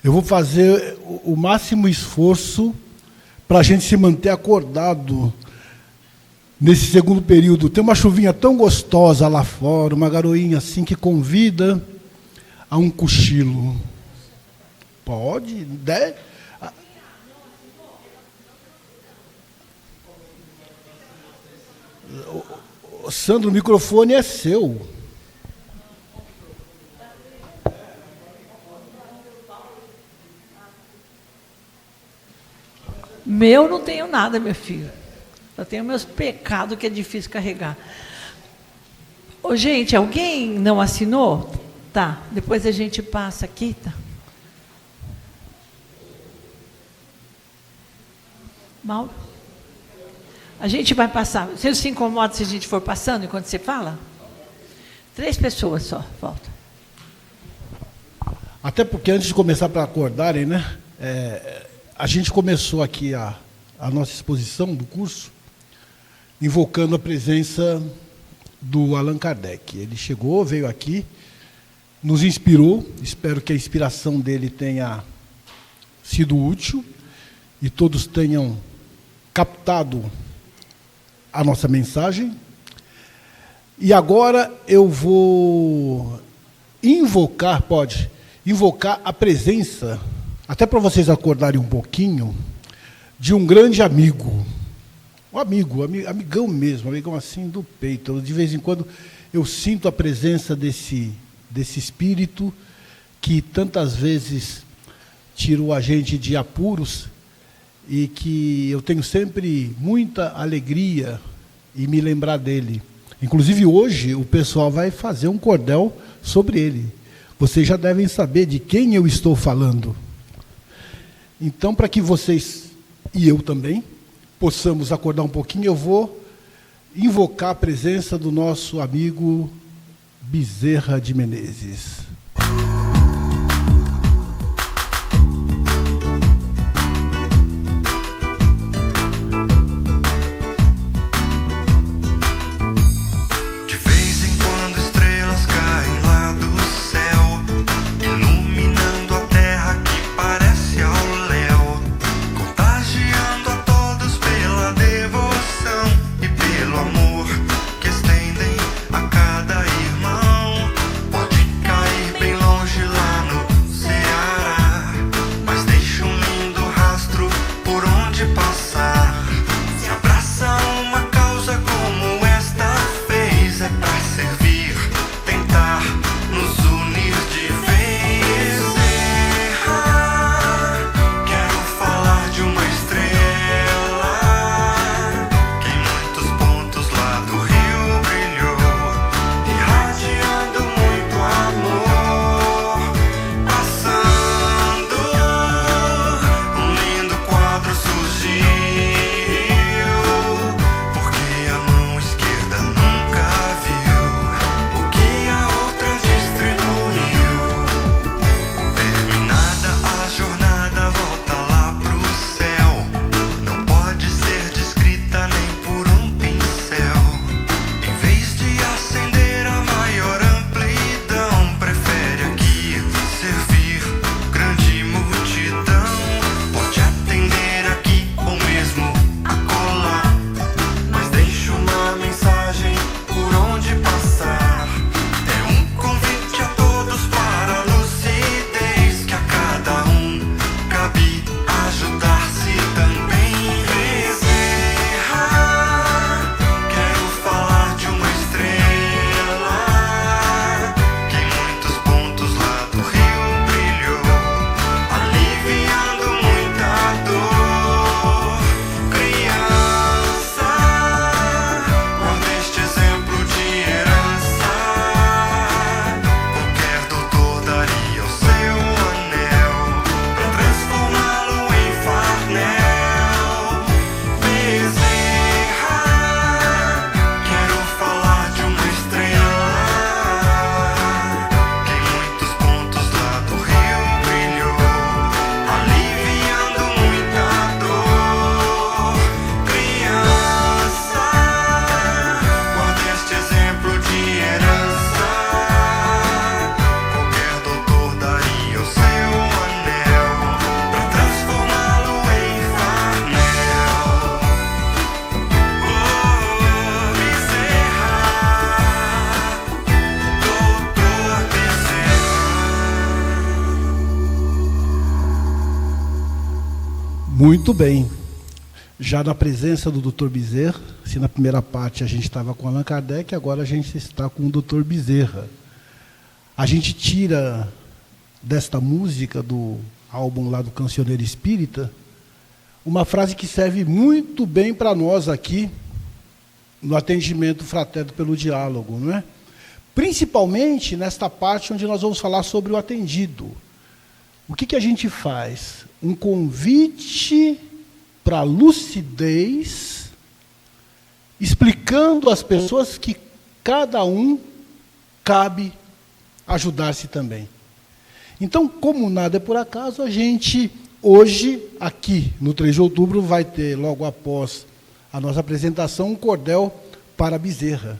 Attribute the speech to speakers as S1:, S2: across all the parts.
S1: Eu vou fazer o máximo esforço para a gente se manter acordado nesse segundo período. Tem uma chuvinha tão gostosa lá fora, uma garoinha assim que convida a um cochilo. Pode? Sandro, o microfone é seu.
S2: Meu não tenho nada, meu filho. Eu tenho meus pecados que é difícil carregar. Ô, gente, alguém não assinou? Tá, depois a gente passa aqui, tá? Mauro? A gente vai passar. Você se incomoda se a gente for passando enquanto você fala? 3 pessoas só, falta.
S1: Até porque antes de começar para acordarem, né? A gente começou aqui a nossa exposição do curso invocando a presença do Allan Kardec. Ele chegou, veio aqui, nos inspirou. Espero que a inspiração dele tenha sido útil e todos tenham captado a nossa mensagem. E agora eu vou invocar a presença, até para vocês acordarem um pouquinho, de um grande amigo. Um amigão mesmo, amigão assim do peito. De vez em quando eu sinto a presença desse espírito que tantas vezes tirou a gente de apuros e que eu tenho sempre muita alegria em me lembrar dele. Inclusive hoje o pessoal vai fazer um cordel sobre ele. Vocês já devem saber de quem eu estou falando. Então, para que vocês e eu também possamos acordar um pouquinho, eu vou invocar a presença do nosso amigo Bezerra de Menezes.
S3: Amor que estendem a cada irmão. Pode cair
S1: Muito bem. Já na presença do Dr. Bezerra, se na primeira parte a gente estava com Allan Kardec, agora a gente está com o Dr. Bezerra. A gente tira desta música do álbum lá do Cancioneiro Espírita uma frase que serve muito bem para nós aqui no atendimento fraterno pelo diálogo, não é? Principalmente nesta parte onde nós vamos falar sobre o atendido. O que a gente faz? Um convite para a lucidez, explicando às pessoas que cada um cabe ajudar-se também. Então, como nada é por acaso, a gente, hoje, aqui no 3 de outubro, vai ter, logo após a nossa apresentação, um cordel para Bezerra.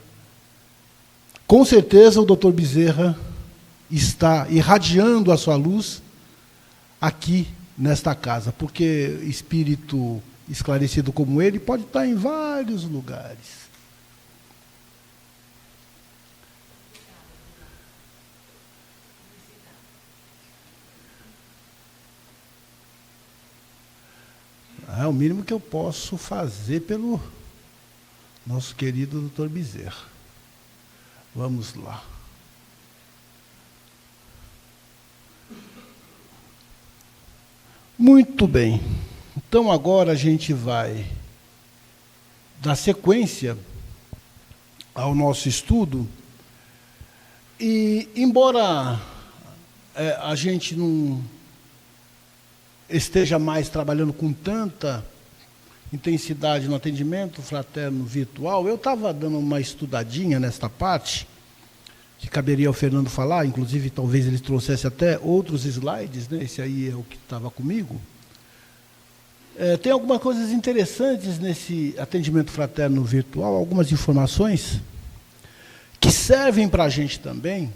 S1: Com certeza o Dr. Bezerra está irradiando a sua luz aqui nesta casa, porque espírito esclarecido como ele pode estar em vários lugares. É o mínimo que eu posso fazer pelo nosso querido Dr. Bezerra. Vamos lá. Muito bem. Então, agora a gente vai dar sequência ao nosso estudo. E, embora a gente não esteja mais trabalhando com tanta intensidade no atendimento fraterno virtual, eu estava dando uma estudadinha nesta parte, que caberia ao Fernando falar, inclusive talvez ele trouxesse até outros slides, né? Esse aí é o que estava comigo. Tem algumas coisas interessantes nesse atendimento fraterno virtual, algumas informações que servem para a gente também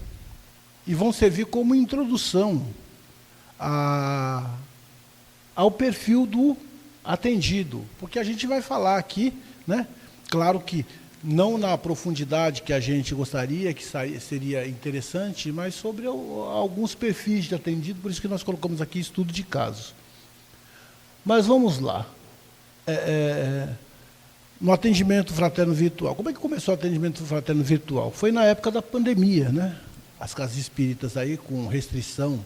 S1: e vão servir como introdução ao perfil do atendido, porque a gente vai falar aqui, né? Claro que não na profundidade que a gente gostaria, que seria interessante, mas sobre alguns perfis de atendido, por isso que nós colocamos aqui estudo de casos. Mas vamos lá. No atendimento fraterno virtual. Como é que começou o atendimento fraterno virtual? Foi na época da pandemia, né? As casas espíritas aí com restrição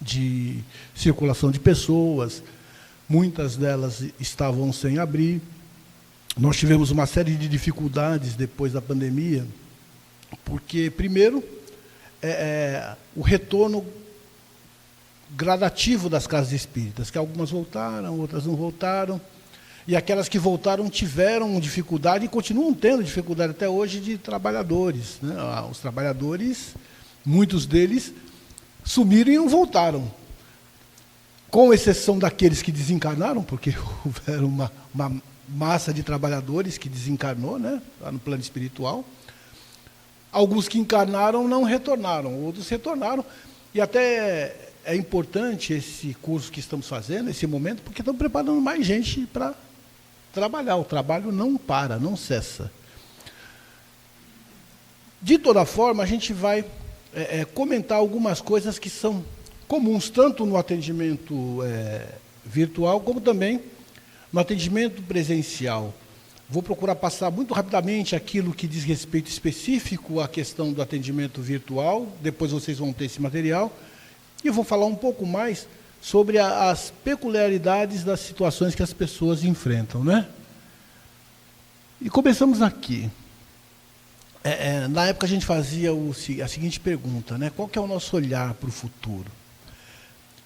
S1: de circulação de pessoas, muitas delas estavam sem abrir. Nós tivemos uma série de dificuldades depois da pandemia, porque, primeiro, o retorno gradativo das casas espíritas, que algumas voltaram, outras não voltaram, e aquelas que voltaram tiveram dificuldade e continuam tendo dificuldade até hoje de trabalhadores, né? Os trabalhadores, muitos deles, sumiram e não voltaram. Com exceção daqueles que desencarnaram, porque houveram uma massa de trabalhadores que desencarnou, né, lá no plano espiritual. Alguns que encarnaram não retornaram, outros retornaram. E até é importante esse curso que estamos fazendo, esse momento, porque estamos preparando mais gente para trabalhar. O trabalho não para, não cessa. De toda forma, a gente vai comentar algumas coisas que são comuns, tanto no atendimento virtual, como também no atendimento presencial. Vou procurar passar muito rapidamente aquilo que diz respeito específico à questão do atendimento virtual, depois vocês vão ter esse material, e vou falar um pouco mais sobre as peculiaridades das situações que as pessoas enfrentam, né? E começamos aqui. Na época a gente fazia a seguinte pergunta, né? Qual que é o nosso olhar para o futuro?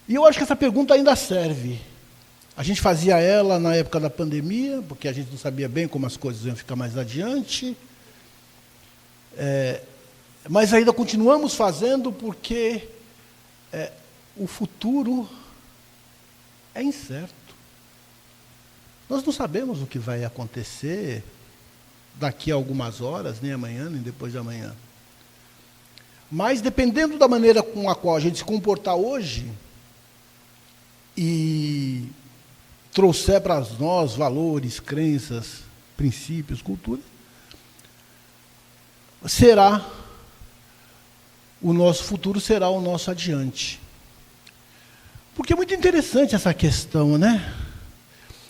S1: E eu acho que essa pergunta ainda serve. A gente fazia ela na época da pandemia, porque a gente não sabia bem como as coisas iam ficar mais adiante. Mas ainda continuamos fazendo porque o futuro é incerto. Nós não sabemos o que vai acontecer daqui a algumas horas, nem amanhã, nem depois de amanhã. Mas, dependendo da maneira com a qual a gente se comportar hoje e trouxer para nós valores, crenças, princípios, cultura, o nosso futuro será o nosso adiante. Porque é muito interessante essa questão, né?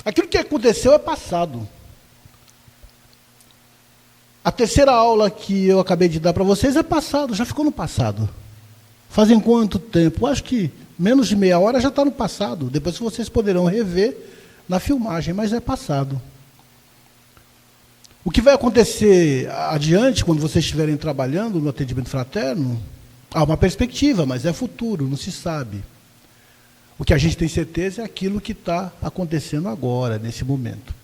S1: Aquilo que aconteceu é passado. A terceira aula que eu acabei de dar para vocês é passado, já ficou no passado. Fazem quanto tempo? Acho que menos de meia hora já está no passado. Depois vocês poderão rever na filmagem, mas é passado. O que vai acontecer adiante, quando vocês estiverem trabalhando no atendimento fraterno, há uma perspectiva, mas é futuro, não se sabe. O que a gente tem certeza é aquilo que está acontecendo agora, nesse momento.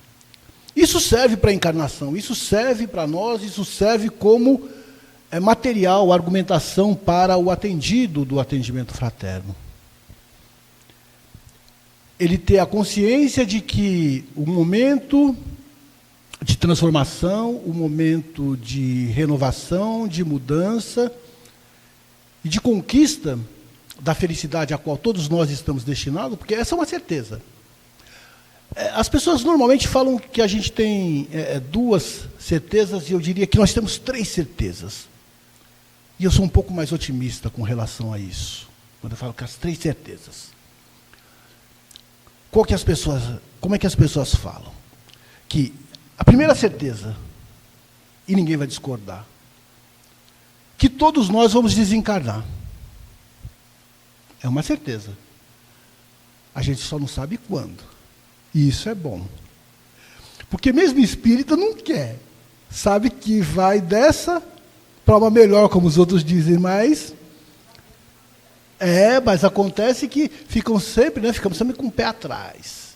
S1: Isso serve para a encarnação, isso serve para nós, isso serve como material, argumentação para o atendido do atendimento fraterno. Ele ter a consciência de que o momento de transformação, o momento de renovação, de mudança e de conquista da felicidade a qual todos nós estamos destinados, porque essa é uma certeza. As pessoas normalmente falam que a gente tem duas certezas, e eu diria que nós temos 3 certezas. E eu sou um pouco mais otimista com relação a isso, quando eu falo que as 3 certezas. Como é que as pessoas falam? Que a primeira certeza, e ninguém vai discordar, que todos nós vamos desencarnar. É uma certeza. A gente só não sabe quando. E isso é bom. Porque mesmo espírita não quer. Sabe que vai dessa para uma melhor, como os outros dizem, mas acontece que ficamos sempre com o pé atrás.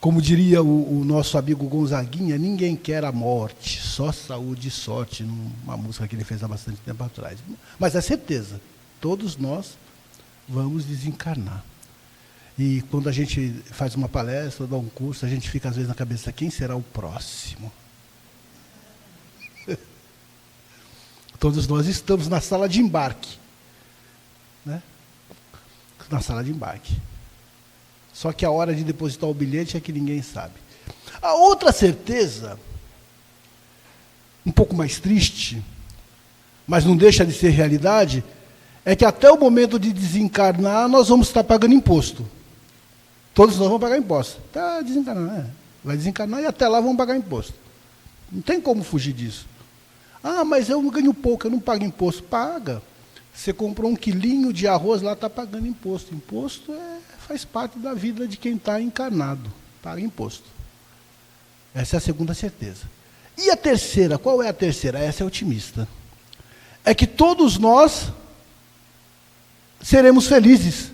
S1: Como diria o nosso amigo Gonzaguinha, ninguém quer a morte, só saúde e sorte, uma música que ele fez há bastante tempo atrás. Mas é certeza, todos nós vamos desencarnar. E quando a gente faz uma palestra, dá um curso, a gente fica às vezes na cabeça, quem será o próximo? Todos nós estamos na sala de embarque. Né? Na sala de embarque. Só que a hora de depositar o bilhete é que ninguém sabe. A outra certeza, um pouco mais triste, mas não deixa de ser realidade, é que até o momento de desencarnar, nós vamos estar pagando imposto. Todos nós vamos pagar imposto. Está desencarnando, né? Vai desencarnar e até lá vamos pagar imposto. Não tem como fugir disso. Ah, mas eu ganho pouco, eu não pago imposto. Paga. Você comprou 1 quilinho de arroz lá, está pagando imposto. Imposto faz parte da vida de quem está encarnado. Paga imposto. Essa é a segunda certeza. E a terceira, qual é a terceira? Essa é otimista. É que todos nós seremos felizes.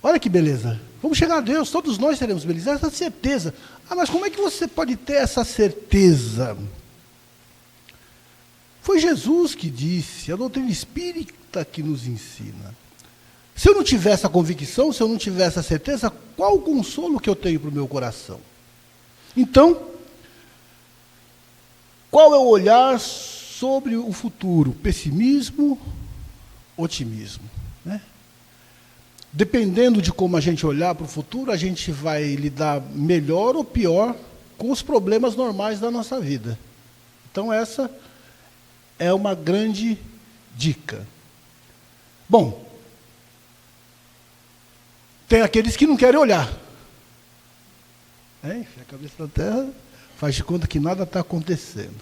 S1: Olha que beleza. Vamos chegar a Deus, todos nós seremos felizes. Essa certeza. Ah, mas como é que você pode ter essa certeza? Foi Jesus que disse, a doutrina espírita que nos ensina. Se eu não tiver essa convicção, se eu não tiver essa certeza, qual o consolo que eu tenho para o meu coração? Então, qual é o olhar sobre o futuro? Pessimismo, otimismo, né? Dependendo de como a gente olhar para o futuro, a gente vai lidar melhor ou pior com os problemas normais da nossa vida. Então, essa é uma grande dica. Bom, tem aqueles que não querem olhar. A cabeça na terra, faz de conta que nada está acontecendo.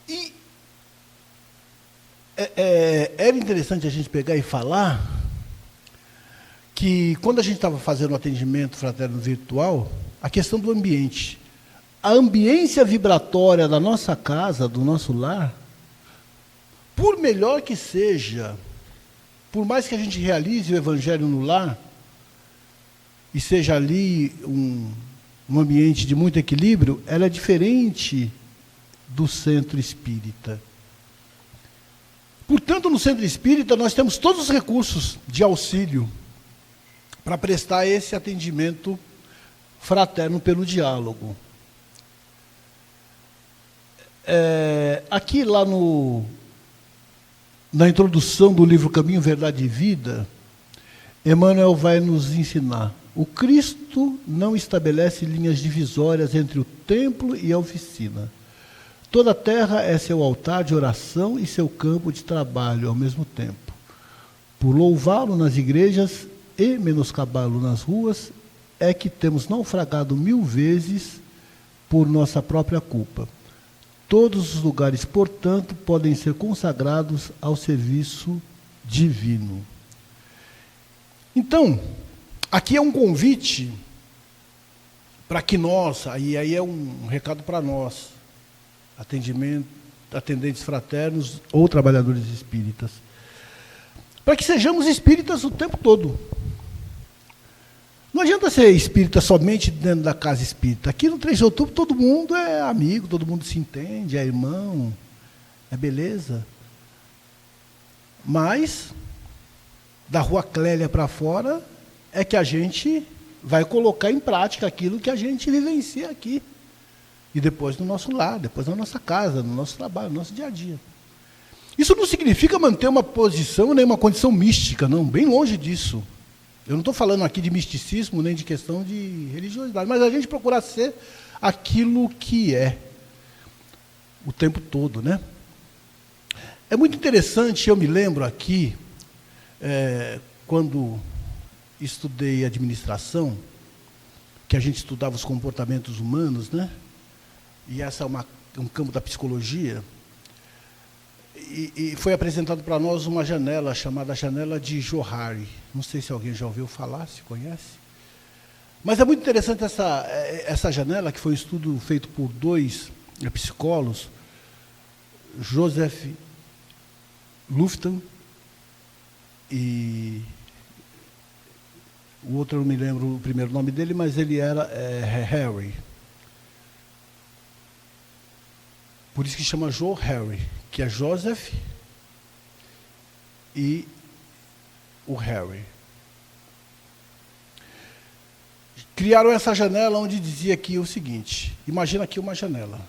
S1: E era interessante a gente pegar e falar que, quando a gente estava fazendo o atendimento fraterno virtual, a questão do ambiente. A ambiência vibratória da nossa casa, do nosso lar, por melhor que seja, por mais que a gente realize o evangelho no lar, e seja ali um ambiente de muito equilíbrio, ela é diferente do centro espírita. Portanto, no centro espírita, nós temos todos os recursos de auxílio para prestar esse atendimento fraterno pelo diálogo. Aqui, lá na introdução do livro Caminho, Verdade e Vida, Emmanuel vai nos ensinar. O Cristo não estabelece linhas divisórias entre o templo e a oficina. Toda a terra é seu altar de oração e seu campo de trabalho ao mesmo tempo. Por louvá-lo nas igrejas e menoscabá-lo nas ruas, é que temos naufragado 1000 vezes por nossa própria culpa. Todos os lugares, portanto, podem ser consagrados ao serviço divino. Então, aqui é um convite para que nós, aí é um recado para nós, atendentes fraternos ou trabalhadores espíritas, para que sejamos espíritas o tempo todo. Não adianta ser espírita somente dentro da casa espírita. Aqui no 3 de outubro todo mundo é amigo, todo mundo se entende, é irmão, é beleza. Mas, da Rua Clélia para fora, é que a gente vai colocar em prática aquilo que a gente vivencia aqui. E depois no nosso lar, depois na nossa casa, no nosso trabalho, no nosso dia a dia. Isso não significa manter uma posição nem uma condição mística, não, bem longe disso. Eu não estou falando aqui de misticismo, nem de questão de religiosidade, mas a gente procurar ser aquilo que é, o tempo todo, né? É muito interessante, eu me lembro aqui, quando estudei administração, que a gente estudava os comportamentos humanos, né? E essa é um campo da psicologia, e foi apresentado para nós uma janela chamada janela de Johari. Não sei se alguém já ouviu falar, se conhece. Mas é muito interessante essa janela, que foi um estudo feito por 2 psicólogos, Joseph Lufton e o outro eu não me lembro o primeiro nome dele, mas ele era Harry. Por isso que chama Johari, que é Joseph e o Harry. Criaram essa janela onde dizia aqui o seguinte, imagina aqui uma janela.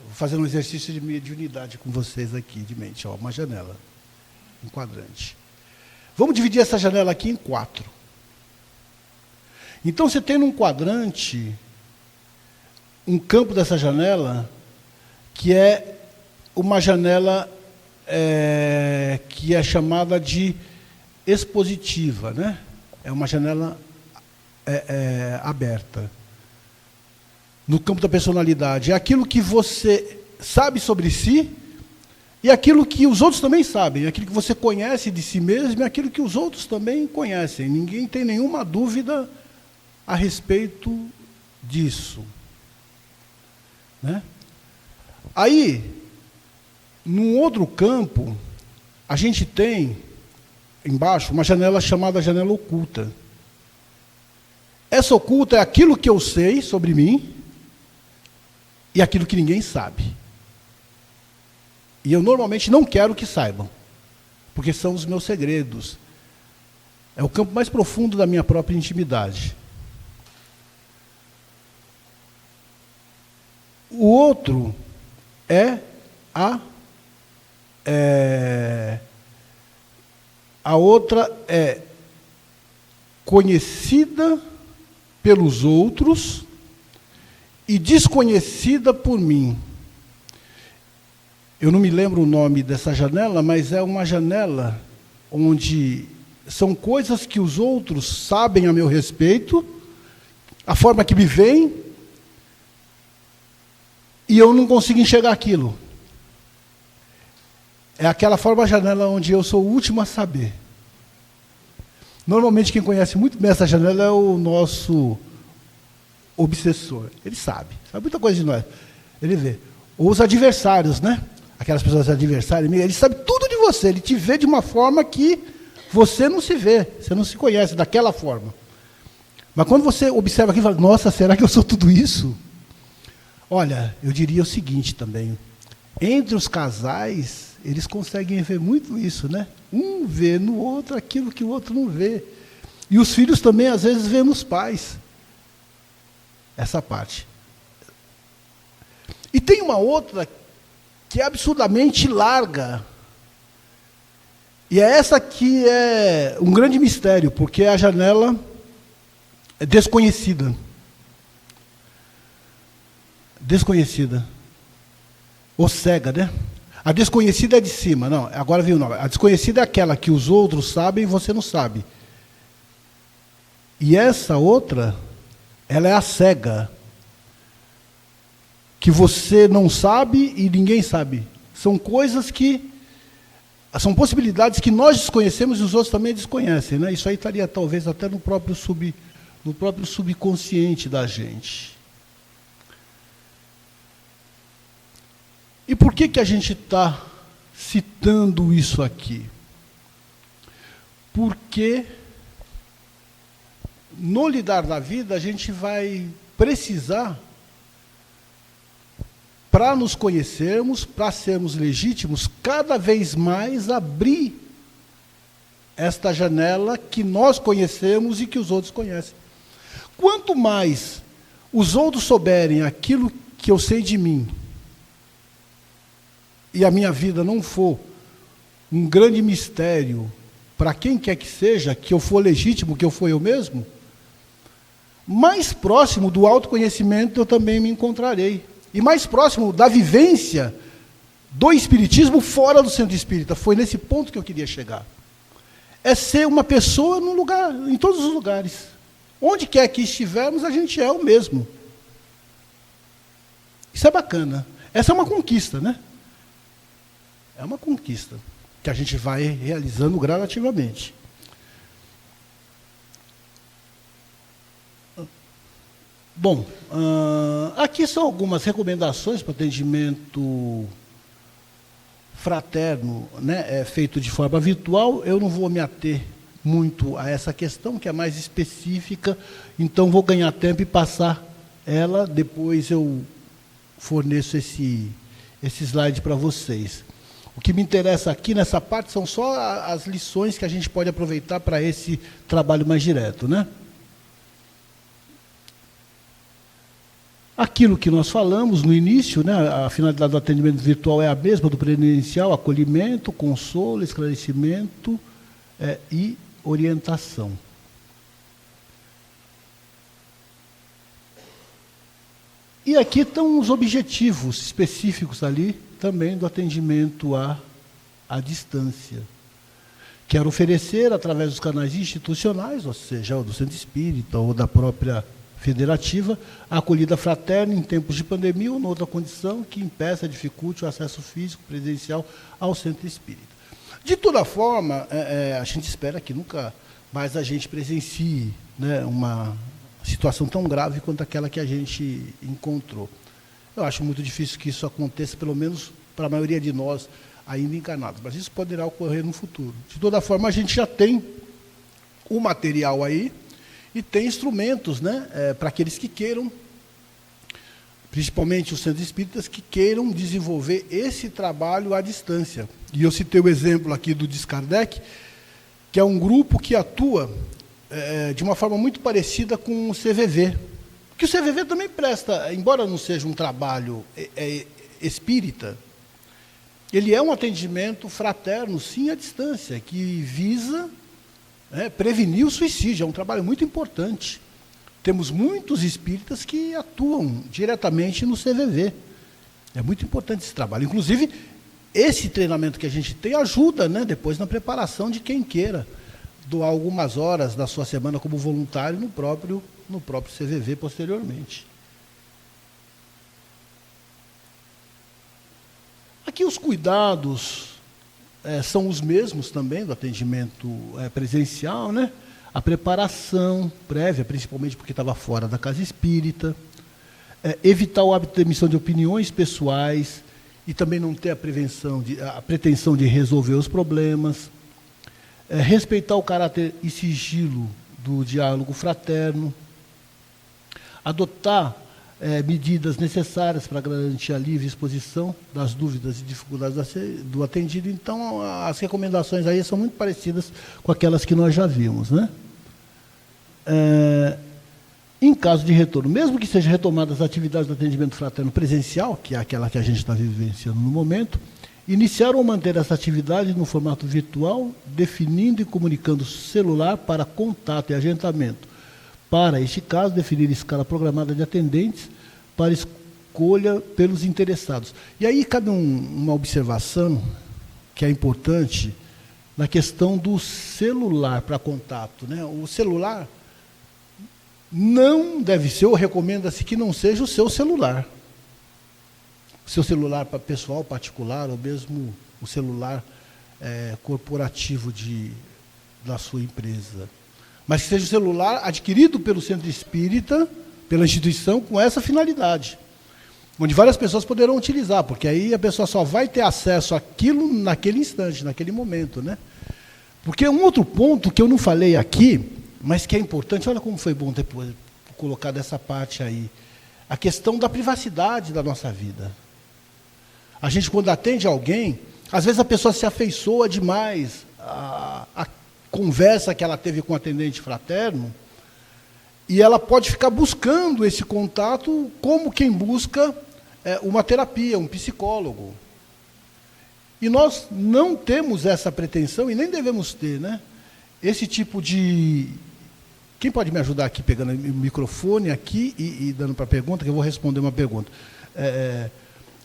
S1: Vou fazer um exercício de mediunidade com vocês aqui, de mente, uma janela, um quadrante. Vamos dividir essa janela aqui em 4. Então, você tem num quadrante um campo dessa janela que é uma janela que é chamada de expositiva, né? É uma janela aberta. No campo da personalidade. É aquilo que você sabe sobre si e aquilo que os outros também sabem. Aquilo que você conhece de si mesmo e aquilo que os outros também conhecem. Ninguém tem nenhuma dúvida a respeito disso. Né? Aí, num outro campo, a gente tem, embaixo, uma janela chamada janela oculta. Essa oculta é aquilo que eu sei sobre mim e aquilo que ninguém sabe. E eu normalmente não quero que saibam, porque são os meus segredos. É o campo mais profundo da minha própria intimidade. O outro a outra é conhecida pelos outros e desconhecida por mim. Eu não me lembro o nome dessa janela, mas é uma janela onde são coisas que os outros sabem a meu respeito, a forma que me veem, e eu não consigo enxergar aquilo. É aquela forma de janela onde eu sou o último a saber. Normalmente quem conhece muito bem essa janela é o nosso obsessor. Ele sabe muita coisa de nós. Ele vê. Ou os adversários, né? Aquelas pessoas adversárias, ele sabe tudo de você, ele te vê de uma forma que você não se vê, você não se conhece daquela forma. Mas quando você observa aqui e fala, nossa, será que eu sou tudo isso? Olha, eu diria o seguinte também, entre os casais, eles conseguem ver muito isso, né? Um vê no outro aquilo que o outro não vê. E os filhos também, às vezes, vêem nos pais. Essa parte. E tem uma outra que é absurdamente larga. E é essa que é um grande mistério, porque a janela é desconhecida. Desconhecida. ou cega, né? A desconhecida é de cima, não, agora viu, não. A desconhecida é aquela que os outros sabem e você não sabe. E essa outra, ela é a cega, que você não sabe e ninguém sabe. São coisas que, são possibilidades que nós desconhecemos e os outros também desconhecem, né? Isso aí estaria talvez até no próprio subconsciente da gente. E por que a gente está citando isso aqui? Porque no lidar da vida a gente vai precisar, para nos conhecermos, para sermos legítimos, cada vez mais abrir esta janela que nós conhecemos e que os outros conhecem. Quanto mais os outros souberem aquilo que eu sei de mim, e a minha vida não for um grande mistério para quem quer que seja, que eu for legítimo, que eu for eu mesmo, mais próximo do autoconhecimento eu também me encontrarei. E mais próximo da vivência do espiritismo fora do centro espírita. Foi nesse ponto que eu queria chegar. É ser uma pessoa no lugar, em todos os lugares. Onde quer que estivermos, a gente é o mesmo. Isso é bacana. Essa é uma conquista, né? É uma conquista que a gente vai realizando gradativamente. Bom, aqui são algumas recomendações para o atendimento fraterno, né, feito de forma virtual. Eu não vou me ater muito a essa questão, que é mais específica, então vou ganhar tempo e passar ela, depois eu forneço esse slide para vocês. O que me interessa aqui nessa parte são só as lições que a gente pode aproveitar para esse trabalho mais direto, né? Aquilo que nós falamos no início, né, a finalidade do atendimento virtual é a mesma do presencial: acolhimento, consolo, esclarecimento e orientação. E aqui estão os objetivos específicos ali também do atendimento à distância. Quero oferecer, através dos canais institucionais, ou seja, do Centro Espírita ou da própria federativa, a acolhida fraterna em tempos de pandemia ou noutra condição que impeça, dificulte o acesso físico presencial ao Centro Espírita. De toda forma, a gente espera que nunca mais a gente presencie, né, uma situação tão grave quanto aquela que a gente encontrou. Eu acho muito difícil que isso aconteça, pelo menos para a maioria de nós ainda encarnados, mas isso poderá ocorrer no futuro. De toda forma, a gente já tem o material aí e tem instrumentos, né, para aqueles que queiram, principalmente os centros espíritas, que queiram desenvolver esse trabalho à distância. E eu citei o exemplo aqui do Descardec, que é um grupo que atua de uma forma muito parecida com o CVV. Que o CVV também presta, embora não seja um trabalho espírita, ele é um atendimento fraterno, sim, à distância, que visa prevenir o suicídio. É um trabalho muito importante. Temos muitos espíritas que atuam diretamente no CVV. É muito importante esse trabalho. Inclusive, esse treinamento que a gente tem ajuda, né, depois na preparação de quem queira doar algumas horas da sua semana como voluntário no próprio CVV posteriormente. Aqui os cuidados são os mesmos também do atendimento presencial, né? A preparação prévia, principalmente porque estava fora da casa espírita, evitar o hábito de emissão de opiniões pessoais e também não ter a pretensão de resolver os problemas, respeitar o caráter e sigilo do diálogo fraterno, adotar medidas necessárias para garantir a livre exposição das dúvidas e dificuldades do atendido. Então, as recomendações aí são muito parecidas com aquelas que nós já vimos, né? Em caso de retorno, mesmo que sejam retomadas as atividades do atendimento fraterno presencial, que é aquela que a gente está vivenciando no momento, iniciar ou manter essa atividade no formato virtual, definindo e comunicando celular para contato e agendamento. Para este caso, definir escala programada de atendentes para escolha pelos interessados. E aí cabe uma observação que é importante na questão do celular para contato, né? O celular não deve ser, ou recomenda-se que não seja o seu celular. O seu celular para pessoal, particular, ou mesmo o celular corporativo da sua empresa. Mas que seja o celular adquirido pelo centro espírita, pela instituição, com essa finalidade. Onde várias pessoas poderão utilizar, porque aí a pessoa só vai ter acesso àquilo naquele instante, naquele momento, né? Porque um outro ponto que eu não falei aqui, mas que é importante, olha como foi bom ter colocado essa parte aí, a questão da privacidade da nossa vida. A gente, quando atende alguém, às vezes a pessoa se afeiçoa demais à conversa que ela teve com o atendente fraterno, e ela pode ficar buscando esse contato como quem busca uma terapia, um psicólogo. E nós não temos essa pretensão, e nem devemos ter, né? Esse tipo de... Quem pode me ajudar aqui, pegando o microfone aqui e dando para a pergunta, que eu vou responder uma pergunta.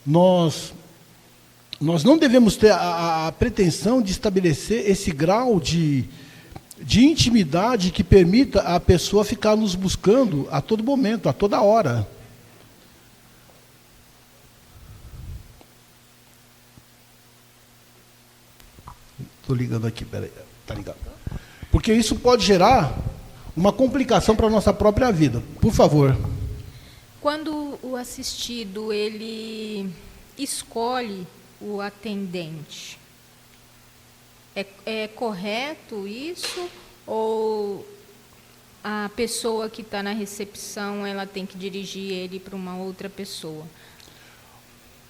S1: Nós não devemos ter a pretensão de estabelecer esse grau de intimidade que permita a pessoa ficar nos buscando a todo momento, a toda hora. Estou ligando aqui, peraí. Está ligado. Porque isso pode gerar uma complicação para a nossa própria vida. Por favor.
S3: Quando o assistido ele escolhe o atendente, é correto isso? Ou a pessoa que está na recepção ela tem que dirigir ele para uma outra pessoa?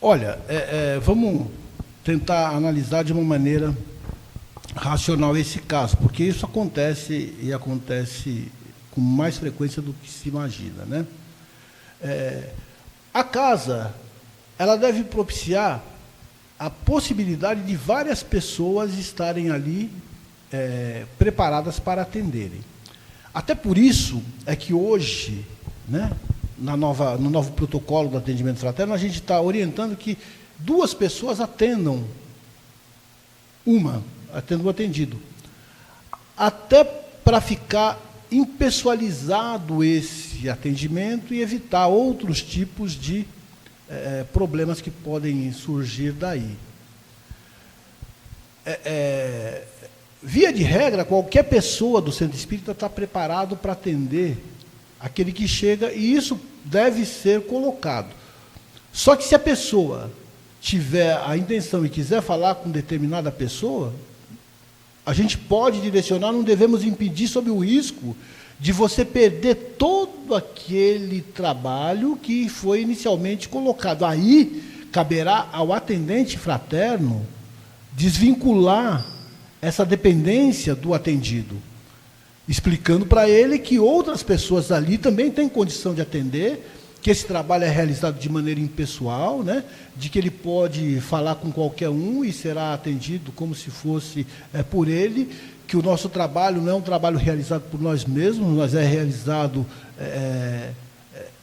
S1: Olha, vamos tentar analisar de uma maneira racional esse caso, porque isso acontece e acontece com mais frequência do que se imagina, né? A casa, ela deve propiciar a possibilidade de várias pessoas estarem ali preparadas para atenderem. Até por isso é que hoje, né, no novo protocolo do atendimento fraterno, a gente está orientando que 2 pessoas atendam o atendido. Até para ficar impessoalizado esse atendimento e evitar outros tipos de problemas que podem surgir daí. Via de regra, qualquer pessoa do centro espírita está preparado para atender aquele que chega, e isso deve ser colocado. Só que se a pessoa tiver a intenção e quiser falar com determinada pessoa, a gente pode direcionar, não devemos impedir, sob o risco de você perder todo aquele trabalho que foi inicialmente colocado. Aí caberá ao atendente fraterno desvincular essa dependência do atendido, explicando para ele que outras pessoas ali também têm condição de atender, que esse trabalho é realizado de maneira impessoal, né? De que ele pode falar com qualquer um e será atendido como se fosse por ele, que o nosso trabalho não é um trabalho realizado por nós mesmos, mas é realizado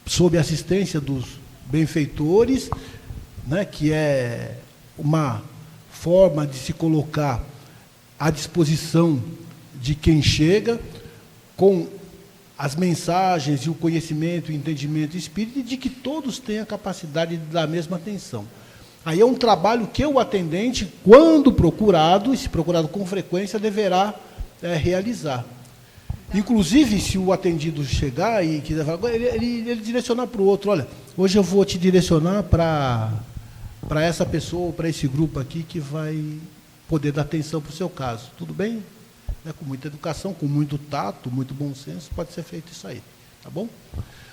S1: sob a assistência dos benfeitores, né? Que é uma forma de se colocar à disposição de quem chega, com as mensagens e o conhecimento e o entendimento espírita, de que todos têm a capacidade de dar a mesma atenção. Aí é um trabalho que o atendente, quando procurado, e se procurado com frequência, deverá realizar. Inclusive, se o atendido chegar e quiser falar, ele direcionar para o outro, olha, hoje eu vou te direcionar para essa pessoa, para esse grupo aqui, que vai poder dar atenção para o seu caso. Tudo bem? Com muita educação, com muito tato, muito bom senso, pode ser feito isso aí, tá bom?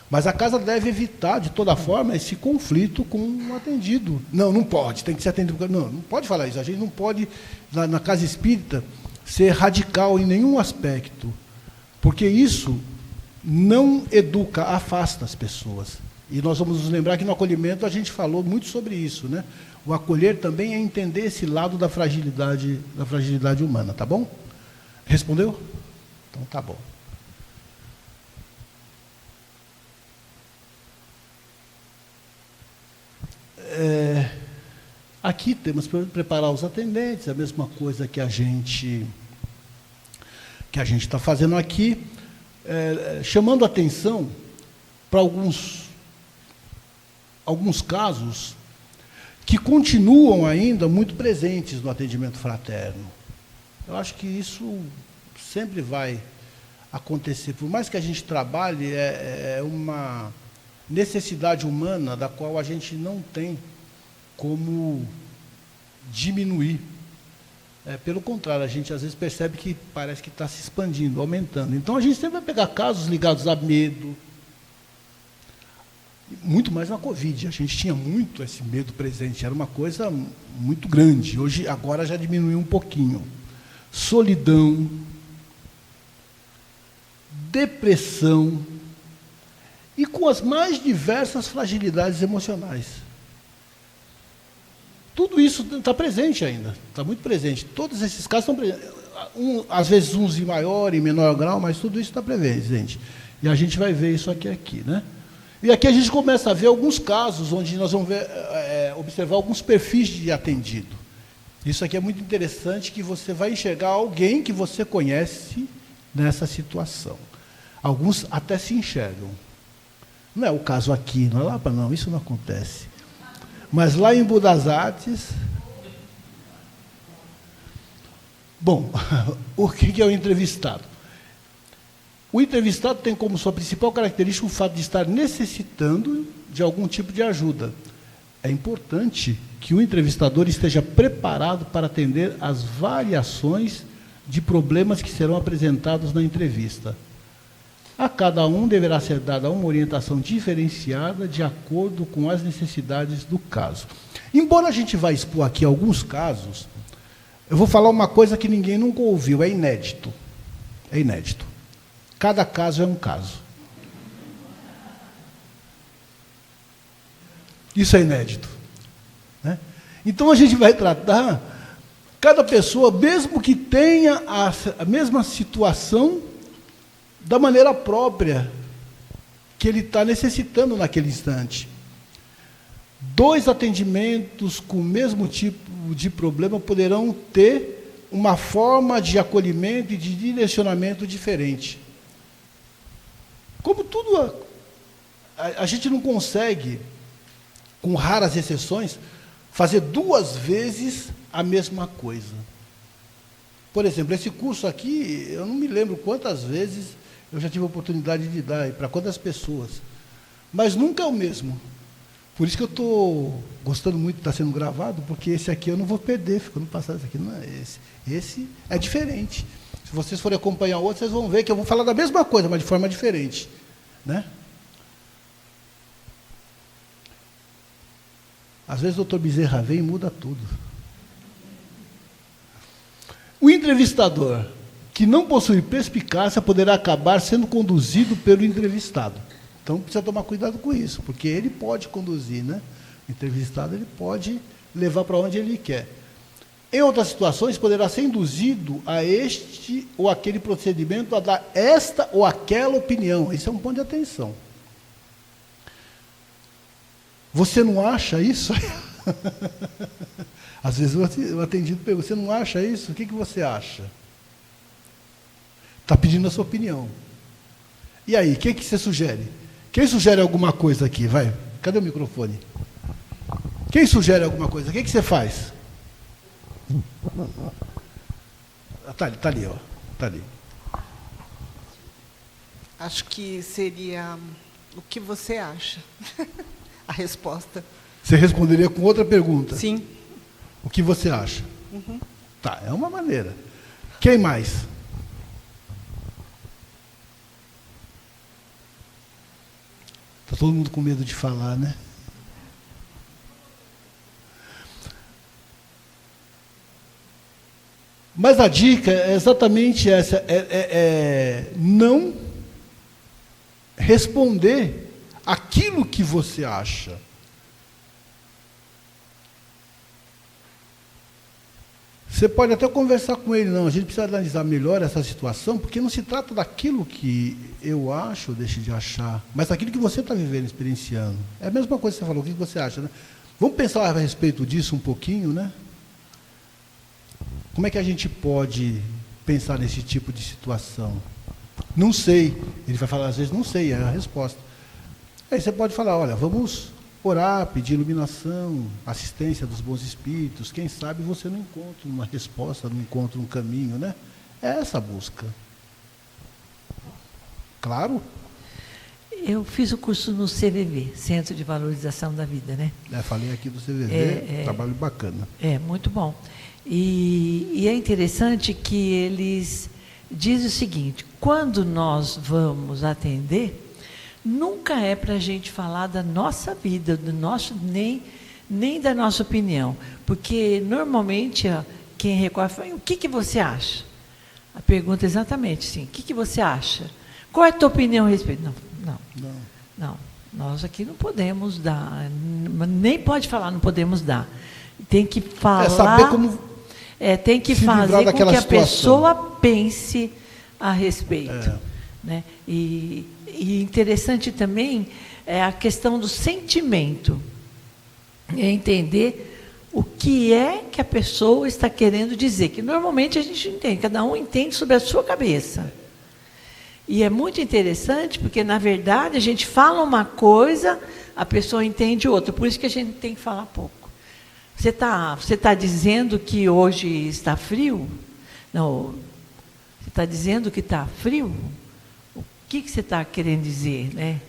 S1: Mas a casa deve evitar, de toda forma, esse conflito com o atendido. Não pode, tem que ser atendido. Não pode falar isso. A gente não pode, na casa espírita, ser radical em nenhum aspecto, porque isso não educa, afasta as pessoas. E nós vamos nos lembrar que no acolhimento a gente falou muito sobre isso, né? O acolher também é entender esse lado da fragilidade humana, tá bom? Respondeu? Então tá bom. aqui temos que preparar os atendentes, a mesma coisa que a gente está fazendo aqui, chamando atenção para alguns casos que continuam ainda muito presentes no atendimento fraterno. Eu acho que isso sempre vai acontecer. Por mais que a gente trabalhe, é uma necessidade humana da qual a gente não tem como diminuir. Pelo contrário, a gente às vezes percebe que parece que está se expandindo, aumentando. Então, a gente sempre vai pegar casos ligados a medo, muito mais na Covid. A gente tinha muito esse medo presente, era uma coisa muito grande. Hoje, agora já diminuiu um pouquinho. Solidão, depressão e com as mais diversas fragilidades emocionais. Tudo isso está presente ainda, está muito presente. Todos esses casos estão presentes. Às vezes uns em maior e menor grau, mas tudo isso está presente. E a gente vai ver isso aqui, né? E aqui a gente começa a ver alguns casos onde nós vamos observar alguns perfis de atendido. Isso aqui é muito interessante, que você vai enxergar alguém que você conhece nessa situação. Alguns até se enxergam. Não é o caso aqui, não é lá, não, isso não acontece. Mas lá em Budas Artes... Bom, o que é o entrevistado? O entrevistado tem como sua principal característica o fato de estar necessitando de algum tipo de ajuda. É importante que o entrevistador esteja preparado para atender às variações de problemas que serão apresentados na entrevista. A cada um deverá ser dada uma orientação diferenciada de acordo com as necessidades do caso. Embora a gente vá expor aqui alguns casos, eu vou falar uma coisa que ninguém nunca ouviu, é inédito. É inédito. Cada caso é um caso. Isso é inédito, né? Então, a gente vai tratar cada pessoa, mesmo que tenha a mesma situação, da maneira própria que ele está necessitando naquele instante. 2 atendimentos com o mesmo tipo de problema poderão ter uma forma de acolhimento e de direcionamento diferente. Como tudo, a gente não consegue, com raras exceções, fazer 2 vezes a mesma coisa. Por exemplo, esse curso aqui, eu não me lembro quantas vezes eu já tive a oportunidade de dar, para quantas pessoas. Mas nunca é o mesmo. Por isso que eu estou gostando muito de estar sendo gravado, porque esse aqui eu não vou perder, ficando passado, esse aqui não é esse. Esse é diferente. Se vocês forem acompanhar outro, vocês vão ver que eu vou falar da mesma coisa, mas de forma diferente, né? Às vezes o doutor Bezerra vem e muda tudo. O entrevistador que não possui perspicácia poderá acabar sendo conduzido pelo entrevistado. Então, precisa tomar cuidado com isso, porque ele pode conduzir, né? O entrevistado, ele pode levar para onde ele quer. Em outras situações, poderá ser induzido a este ou aquele procedimento a dar esta ou aquela opinião. Isso é um ponto de atenção. Você não acha isso? Às vezes o atendido pergunta, você não acha isso? O que você acha? Está pedindo a sua opinião. E aí, o que você sugere? Quem sugere alguma coisa aqui? Vai, cadê o microfone? Quem sugere alguma coisa? O que você faz? Está ali, ó. Está ali.
S4: Acho que seria o que você acha. A resposta.
S1: Você responderia com outra pergunta?
S4: Sim.
S1: O que você acha?
S4: Uhum.
S1: Tá, é uma maneira. Quem mais? Está todo mundo com medo de falar, né? Mas a dica é exatamente essa, não responder aquilo que você acha. Você pode até conversar com ele, não, a gente precisa analisar melhor essa situação, porque não se trata daquilo que eu acho ou deixo de achar, mas daquilo que você está vivendo, experienciando. É a mesma coisa que você falou, o que você acha, né? Vamos pensar a respeito disso um pouquinho, né? Como é que a gente pode pensar nesse tipo de situação? Não sei. Ele vai falar, às vezes, não sei, é a resposta. Aí você pode falar, olha, vamos orar, pedir iluminação, assistência dos bons espíritos. Quem sabe você não encontra uma resposta, não encontra um caminho, né? É essa a busca. Claro.
S2: Eu fiz o curso no CVV, Centro de Valorização da Vida, né?
S1: Falei aqui do CVV, trabalho bacana.
S2: É, muito bom. E é interessante que eles dizem o seguinte, quando nós vamos atender, nunca é para a gente falar da nossa vida, do nosso, nem da nossa opinião. Porque, normalmente, quem recorre fala, o que você acha? A pergunta é exatamente assim, o que você acha? Qual é a tua opinião a respeito? Não, nós aqui não podemos dar, nem pode falar, não podemos dar. Tem que falar,
S1: saber como
S2: tem que fazer com que a pessoa pense a respeito. Né? E interessante também é a questão do sentimento, é entender o que é que a pessoa está querendo dizer, que normalmente a gente entende, cada um entende sobre a sua cabeça. E é muito interessante, porque, na verdade, a gente fala uma coisa, a pessoa entende outra. Por isso que a gente tem que falar pouco. Você tá dizendo que hoje está frio? Não. Você está dizendo que está frio? O que você está querendo dizer, né?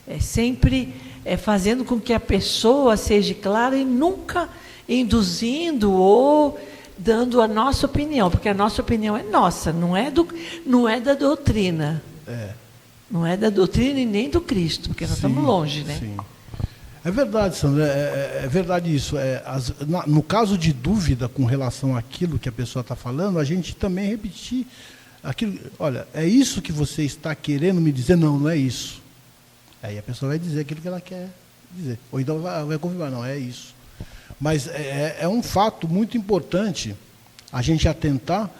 S2: É sempre fazendo com que a pessoa seja clara e nunca induzindo ou dando a nossa opinião, porque a nossa opinião é nossa, não é da doutrina. Não é da doutrina e nem do Cristo, porque nós estamos longe, né?
S1: Sim. É verdade, Sandra, é verdade isso. No caso de dúvida com relação àquilo que a pessoa está falando, a gente também repetir aquilo. Olha, é isso que você está querendo me dizer? Não, não é isso. Aí a pessoa vai dizer aquilo que ela quer dizer. Ou então vai confirmar, não, é isso. Mas é um fato muito importante a gente atentar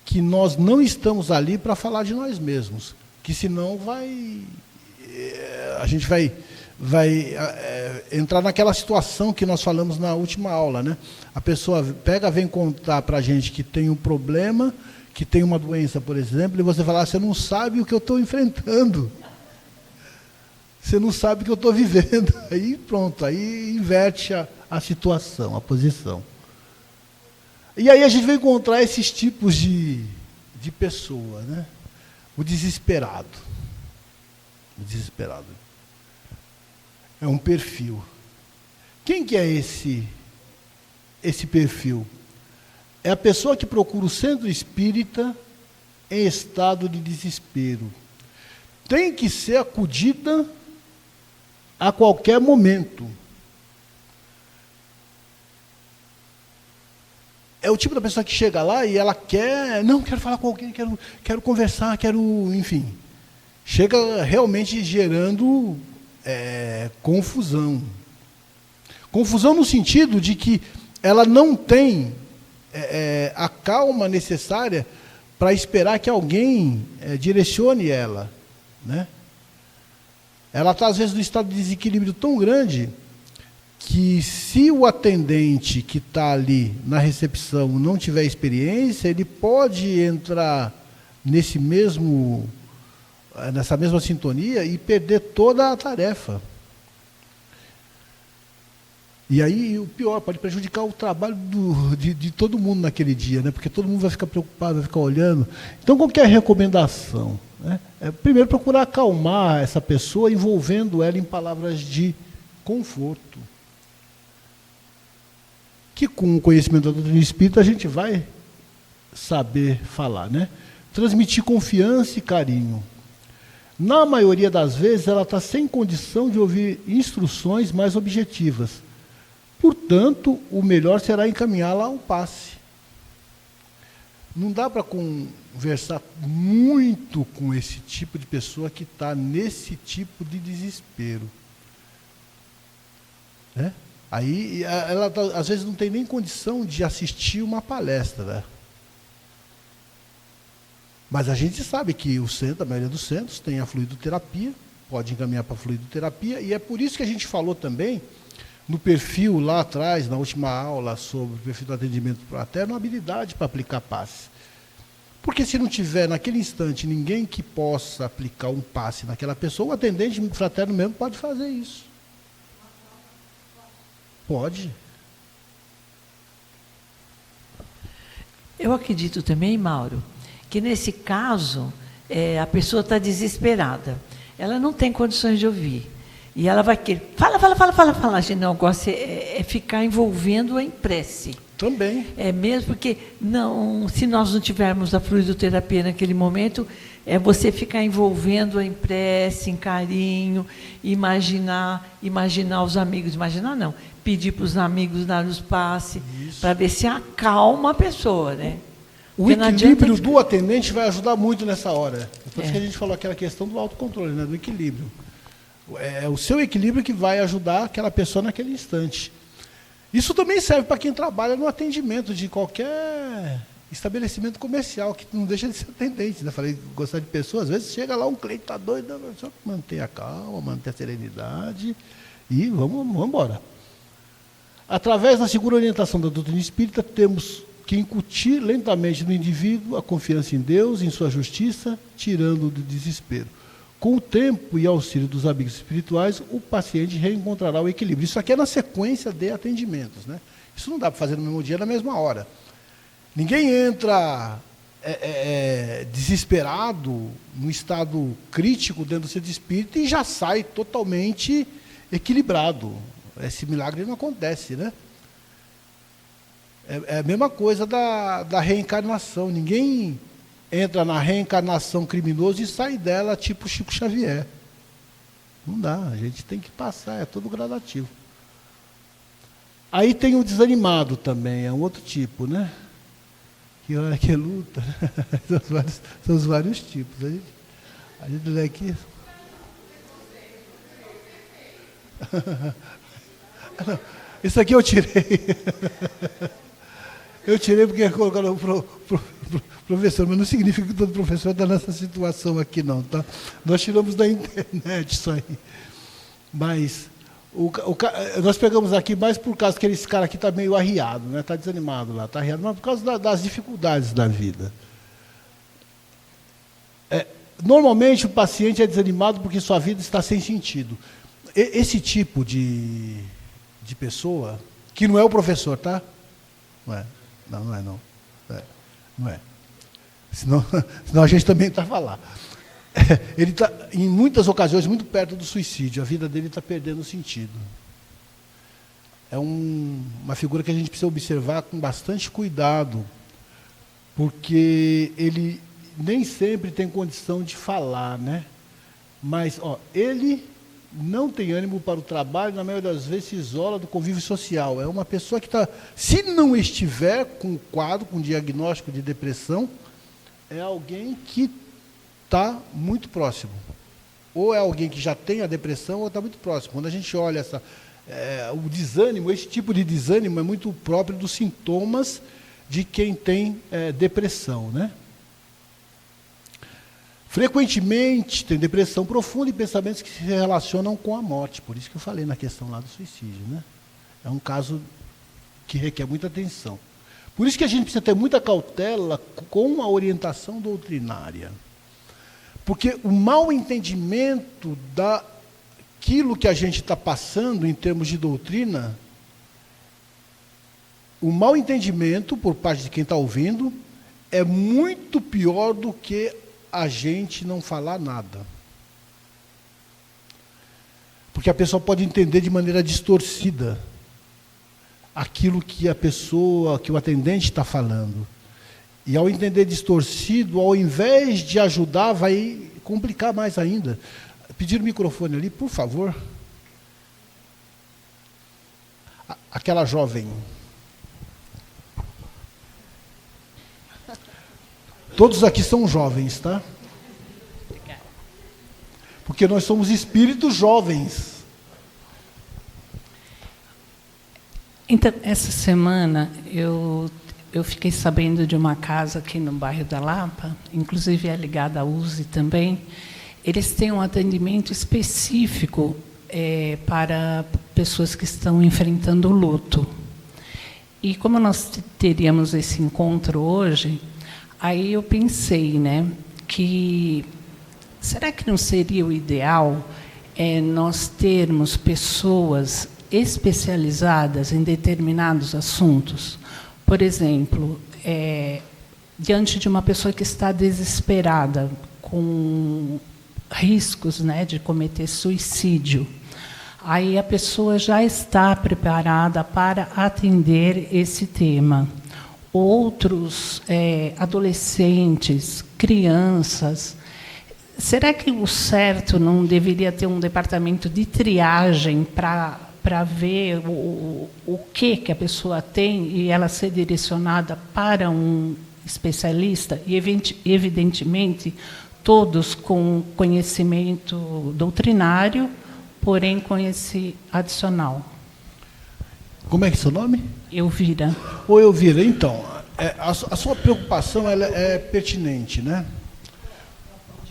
S1: que nós não estamos ali para falar de nós mesmos, que senão a gente vai entrar naquela situação que nós falamos na última aula, né? A pessoa vem contar para a gente que tem um problema, que tem uma doença, por exemplo, e você fala, você não sabe o que eu estou enfrentando. Você não sabe o que eu estou vivendo. Aí pronto, aí inverte a situação, a posição. E aí a gente vai encontrar esses tipos de pessoa, né? O desesperado. O desesperado. É um perfil. Quem que é esse perfil? É a pessoa que procura o centro espírita em estado de desespero. Tem que ser acudida a qualquer momento. É o tipo da pessoa que chega lá e ela quero falar com alguém, quero conversar, enfim. Chega realmente gerando confusão. Confusão no sentido de que ela não tem a calma necessária para esperar que alguém direcione ela, né? Ela está, às vezes, num estado de desequilíbrio tão grande que, se o atendente que está ali na recepção não tiver experiência, ele pode entrar nessa mesma sintonia e perder toda a tarefa. E aí, o pior, pode prejudicar o trabalho de todo mundo naquele dia, né? Porque todo mundo vai ficar preocupado, vai ficar olhando. Então, qual que é a recomendação? Né? Primeiro, procurar acalmar essa pessoa, envolvendo ela em palavras de conforto. Que, com o conhecimento da doutrina espírita, a gente vai saber falar, né? Transmitir confiança e carinho. Na maioria das vezes, ela está sem condição de ouvir instruções mais objetivas. Portanto, o melhor será encaminhá-la ao passe. Não dá para conversar muito com esse tipo de pessoa que está nesse tipo de desespero. Né? Aí, ela às vezes não tem nem condição de assistir uma palestra. Né? Mas a gente sabe que a maioria dos centros tem a fluidoterapia, pode encaminhar para a fluidoterapia, e é por isso que a gente falou também no perfil lá atrás, na última aula sobre o perfil do atendimento fraterno, habilidade para aplicar passe. Porque se não tiver, naquele instante, ninguém que possa aplicar um passe naquela pessoa, o atendente fraterno mesmo pode fazer isso. Pode.
S2: Eu acredito também, Mauro, que nesse caso, a pessoa está desesperada. Ela não tem condições de ouvir. E ela vai querer, fala. A gente não gosta é ficar envolvendo em prece.
S1: Também.
S2: É mesmo porque, não, se nós não tivermos a fluidoterapia naquele momento, é você ficar envolvendo em prece, em carinho, imaginar os amigos. Imaginar não, pedir para os amigos dar os passes, para ver se acalma a pessoa, né?
S1: O equilíbrio do atendente vai ajudar muito nessa hora. Por isso que a gente falou aquela questão do autocontrole, né? Do equilíbrio. É o seu equilíbrio que vai ajudar aquela pessoa naquele instante. Isso também serve para quem trabalha no atendimento de qualquer estabelecimento comercial, que não deixa de ser atendente. Né? Falei, gostar de pessoas, às vezes chega lá um cliente, está doido, só manter a calma, manter a serenidade e vamos embora. Através da segura orientação da doutrina espírita, temos que incutir lentamente no indivíduo a confiança em Deus, em sua justiça, tirando do desespero. Com o tempo e auxílio dos amigos espirituais, o paciente reencontrará o equilíbrio. Isso aqui é na sequência de atendimentos. Né? Isso não dá para fazer no mesmo dia, na mesma hora. Ninguém entra desesperado, num estado crítico dentro do centro espírita e já sai totalmente equilibrado. Esse milagre não acontece, né? É a mesma coisa da reencarnação. Ninguém entra na reencarnação criminoso e sai dela tipo Chico Xavier. Não dá, a gente tem que passar, é tudo gradativo. Aí tem o desanimado também, é um outro tipo, né? Que hora que luta, são os vários tipos. A gente lê aqui. Não, isso aqui eu tirei. Eu tirei porque colocaram professor, mas não significa que todo professor está nessa situação aqui, não, tá? Nós tiramos da internet isso aí. Mas nós pegamos aqui mais por causa que esse cara aqui está meio arriado, né? Está desanimado lá, está arriado, mas por causa das dificuldades da vida. Normalmente o paciente é desanimado porque sua vida está sem sentido. Esse tipo de pessoa, que não é o professor, tá? Não é. Não é. Não é. Senão a gente também estava lá. Ele está, em muitas ocasiões, muito perto do suicídio. A vida dele está perdendo sentido. É uma figura que a gente precisa observar com bastante cuidado, porque ele nem sempre tem condição de falar, né? Mas, ele não tem ânimo para o trabalho, na maioria das vezes se isola do convívio social. É uma pessoa que está, se não estiver com quadro, com diagnóstico de depressão, é alguém que está muito próximo. Ou é alguém que já tem a depressão, ou está muito próximo. Quando a gente olha o desânimo, esse tipo de desânimo é muito próprio dos sintomas de quem tem depressão, né? Frequentemente tem depressão profunda e pensamentos que se relacionam com a morte. Por isso que eu falei na questão lá do suicídio, né? É um caso que requer muita atenção. Por isso que a gente precisa ter muita cautela com a orientação doutrinária. Porque o mau entendimento daquilo que a gente está passando em termos de doutrina, o mau entendimento por parte de quem está ouvindo é muito pior do que a gente não falar nada. Porque a pessoa pode entender de maneira distorcida aquilo que que o atendente está falando. E ao entender distorcido, ao invés de ajudar, vai complicar mais ainda. Pedir o microfone ali, por favor. Aquela jovem. Todos aqui são jovens, tá? Porque nós somos espíritos jovens.
S5: Então, essa semana eu fiquei sabendo de uma casa aqui no bairro da Lapa, inclusive é ligada à USE também. Eles têm um atendimento específico para pessoas que estão enfrentando o luto. E como nós teríamos esse encontro hoje, aí eu pensei, né, que será que não seria o ideal nós termos pessoas especializadas em determinados assuntos? Por exemplo, diante de uma pessoa que está desesperada, com riscos, né, de cometer suicídio, aí a pessoa já está preparada para atender esse tema. Outros adolescentes, crianças, será que o certo não deveria ter um departamento de triagem para ver o que a pessoa tem e ela ser direcionada para um especialista? E, evidentemente, todos com conhecimento doutrinário, porém com esse adicional.
S1: Como é que é seu nome?
S5: Elvira.
S1: Ô, Elvira, então, a sua preocupação ela é pertinente, né?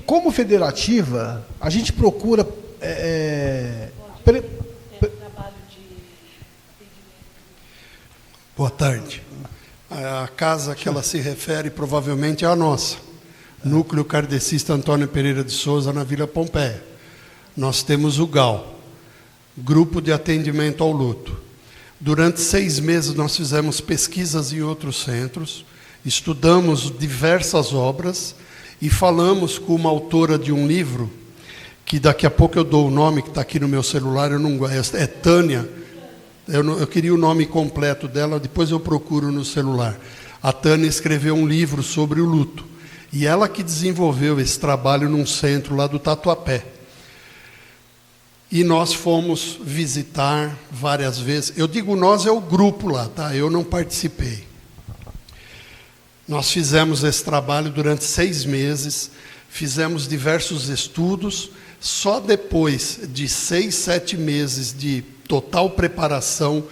S1: Como federativa, a gente procura...
S6: Boa tarde. A casa que ela se refere provavelmente é a nossa. Núcleo Kardecista Antônio Pereira de Souza, na Vila Pompeia. Nós temos o GAL, Grupo de Atendimento ao Luto. Durante 6 meses nós fizemos pesquisas em outros centros, estudamos diversas obras e falamos com uma autora de um livro, que daqui a pouco eu dou o nome, que está aqui no meu celular, é Tânia. Eu queria o nome completo dela, depois eu procuro no celular. A Tânia escreveu um livro sobre o luto. E ela que desenvolveu esse trabalho num centro lá do Tatuapé. E nós fomos visitar várias vezes. Eu digo nós, é o grupo lá, tá? Eu não participei. Nós fizemos esse trabalho durante 6 meses, fizemos diversos estudos. Só depois de 6, 7 meses de total preparação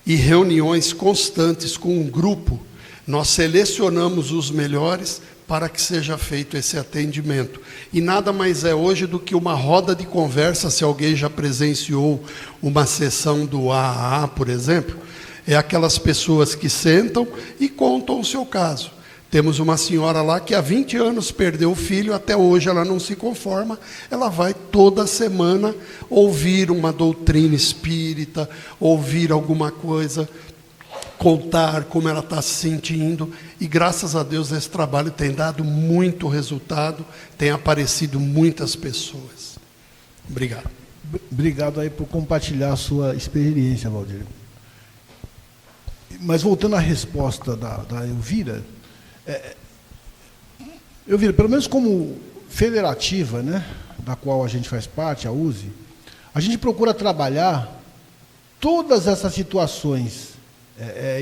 S6: e reuniões constantes com um grupo, nós selecionamos os melhores para que seja feito esse atendimento. E nada mais é hoje do que uma roda de conversa, se alguém já presenciou uma sessão do AAA, por exemplo, é aquelas pessoas que sentam e contam o seu caso. Temos uma senhora lá que há 20 anos perdeu o filho, até hoje ela não se conforma, ela vai toda semana ouvir uma doutrina espírita, ouvir alguma coisa, contar como ela está se sentindo, e graças a Deus esse trabalho tem dado muito resultado, tem aparecido muitas pessoas. Obrigado.
S1: Obrigado aí por compartilhar a sua experiência, Valdir. Mas voltando à resposta da Elvira, Elvira, pelo menos como federativa, né, da qual a gente faz parte, a USE, a gente procura trabalhar todas essas situações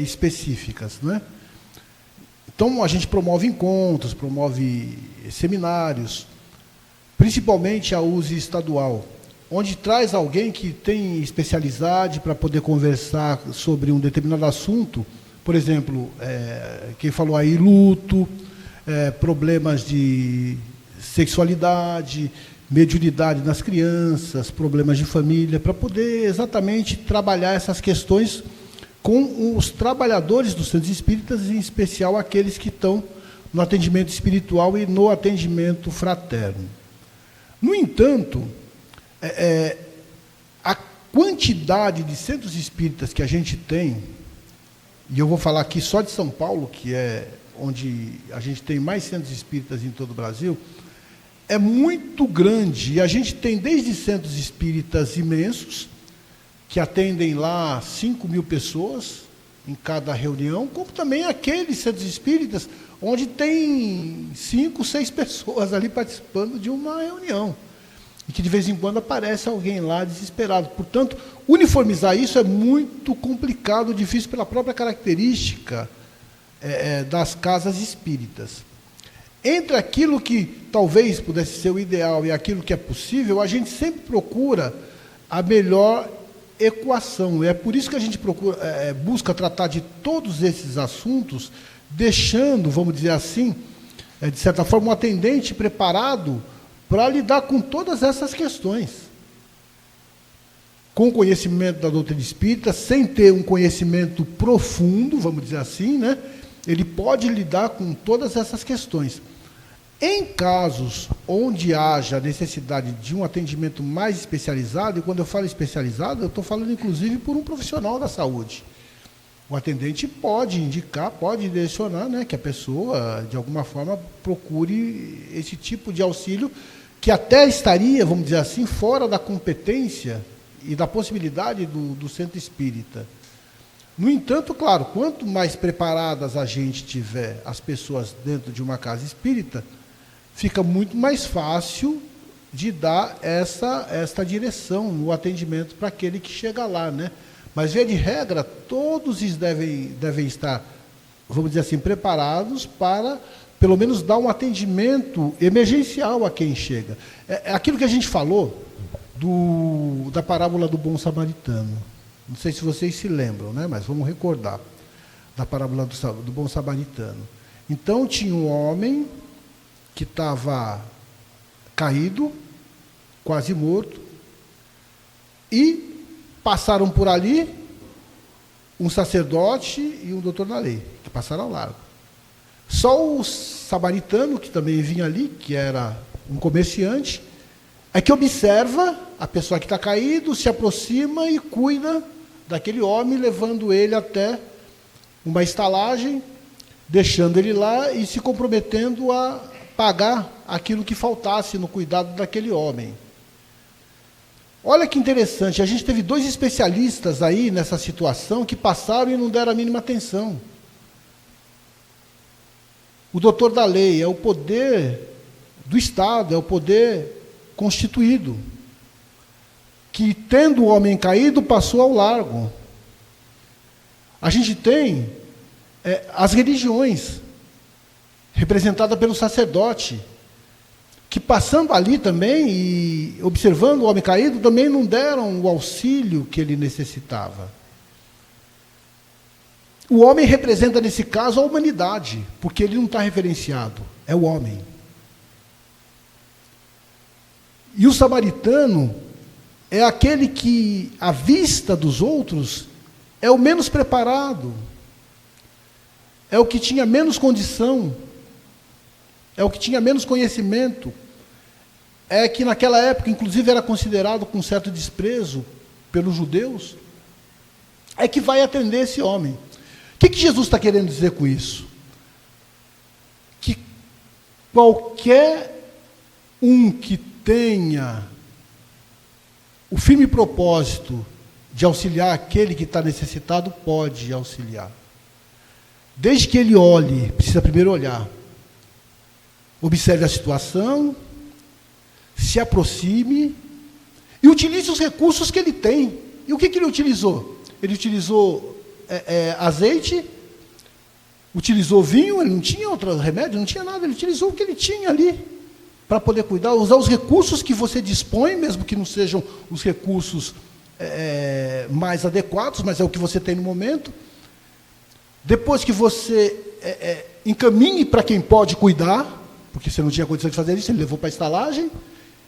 S1: específicas, né? Então, a gente promove encontros, promove seminários, principalmente a USE estadual, onde traz alguém que tem especialidade para poder conversar sobre um determinado assunto, por exemplo, quem falou aí, luto, problemas de sexualidade, mediunidade nas crianças, problemas de família, para poder exatamente trabalhar essas questões com os trabalhadores dos centros espíritas, em especial aqueles que estão no atendimento espiritual e no atendimento fraterno. No entanto, a quantidade de centros espíritas que a gente tem, e eu vou falar aqui só de São Paulo, que é onde a gente tem mais centros espíritas em todo o Brasil, é muito grande. E a gente tem desde centros espíritas imensos, que atendem lá 5.000 pessoas em cada reunião, como também aqueles centros espíritas onde tem 5, 6 pessoas ali participando de uma reunião, e que de vez em quando aparece alguém lá desesperado. Portanto, uniformizar isso é muito complicado, difícil pela própria característica das casas espíritas. Entre aquilo que talvez pudesse ser o ideal e aquilo que é possível, a gente sempre procura a melhor equação. É por isso que a gente busca tratar de todos esses assuntos, deixando, vamos dizer assim, de certa forma, um atendente preparado para lidar com todas essas questões. com conhecimento da doutrina espírita, sem ter um conhecimento profundo, vamos dizer assim, né? Ele pode lidar com todas essas questões. Em casos onde haja necessidade de um atendimento mais especializado, e quando eu falo especializado, eu estou falando inclusive por um profissional da saúde. O atendente pode indicar, pode direcionar, né, que a pessoa, de alguma forma, procure esse tipo de auxílio, que até estaria, vamos dizer assim, fora da competência e da possibilidade do centro espírita. No entanto, claro, quanto mais preparadas a gente tiver as pessoas dentro de uma casa espírita, fica muito mais fácil de dar esta direção no atendimento para aquele que chega lá, né? Mas, via de regra, todos devem estar, vamos dizer assim, preparados para, pelo menos, dar um atendimento emergencial a quem chega. É aquilo que a gente falou da parábola do bom samaritano. Não sei se vocês se lembram, né? Mas vamos recordar da parábola do bom samaritano. Então, tinha um homem que estava caído, quase morto, e passaram por ali um sacerdote e um doutor da lei, que passaram ao largo. Só o samaritano, que também vinha ali, que era um comerciante, é que observa a pessoa que está caído, se aproxima e cuida daquele homem, levando ele até uma estalagem, deixando ele lá e se comprometendo a pagar aquilo que faltasse no cuidado daquele homem. Olha que interessante, a gente teve 2 especialistas aí nessa situação que passaram e não deram a mínima atenção. O doutor da lei é o poder do Estado, é o poder constituído, que, tendo o homem caído, passou ao largo. A gente tem as religiões, representadas pelo sacerdote, que, passando ali também e observando o homem caído, também não deram o auxílio que ele necessitava. O homem representa, nesse caso, a humanidade, porque ele não está referenciado, é o homem. E o samaritano é aquele que, à vista dos outros, é o menos preparado, é o que tinha menos condição, é o que tinha menos conhecimento, é que naquela época, inclusive, era considerado com certo desprezo pelos judeus, é que vai atender esse homem. O que Jesus está querendo dizer com isso? Que qualquer um que tenha o firme propósito de auxiliar aquele que está necessitado, pode auxiliar. Desde que ele olhe, precisa primeiro olhar, observe a situação, se aproxime e utilize os recursos que ele tem. E o que ele utilizou? Ele utilizou azeite, utilizou vinho, ele não tinha outro remédio, não tinha nada, ele utilizou o que ele tinha ali para poder cuidar, usar os recursos que você dispõe, mesmo que não sejam os recursos mais adequados, mas é o que você tem no momento. Depois que você encaminhe para quem pode cuidar, porque você não tinha condição de fazer isso, ele levou para a estalagem,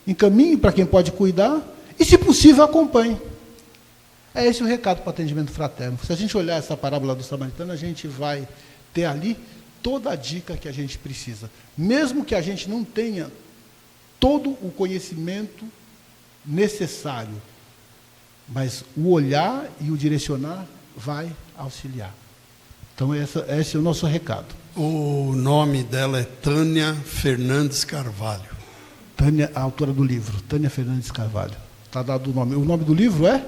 S1: encaminhe para quem pode cuidar, e, se possível, acompanhe. É esse o recado para o atendimento fraterno. Se a gente olhar essa parábola do samaritano, a gente vai ter ali toda a dica que a gente precisa. Mesmo que a gente não tenha todo o conhecimento necessário, mas o olhar e o direcionar vai auxiliar. Então, esse é o nosso recado.
S6: O nome dela é Tânia Fernandes Carvalho.
S1: Tânia, a autora do livro, Tânia Fernandes Carvalho. Está dado o nome. O nome do livro é?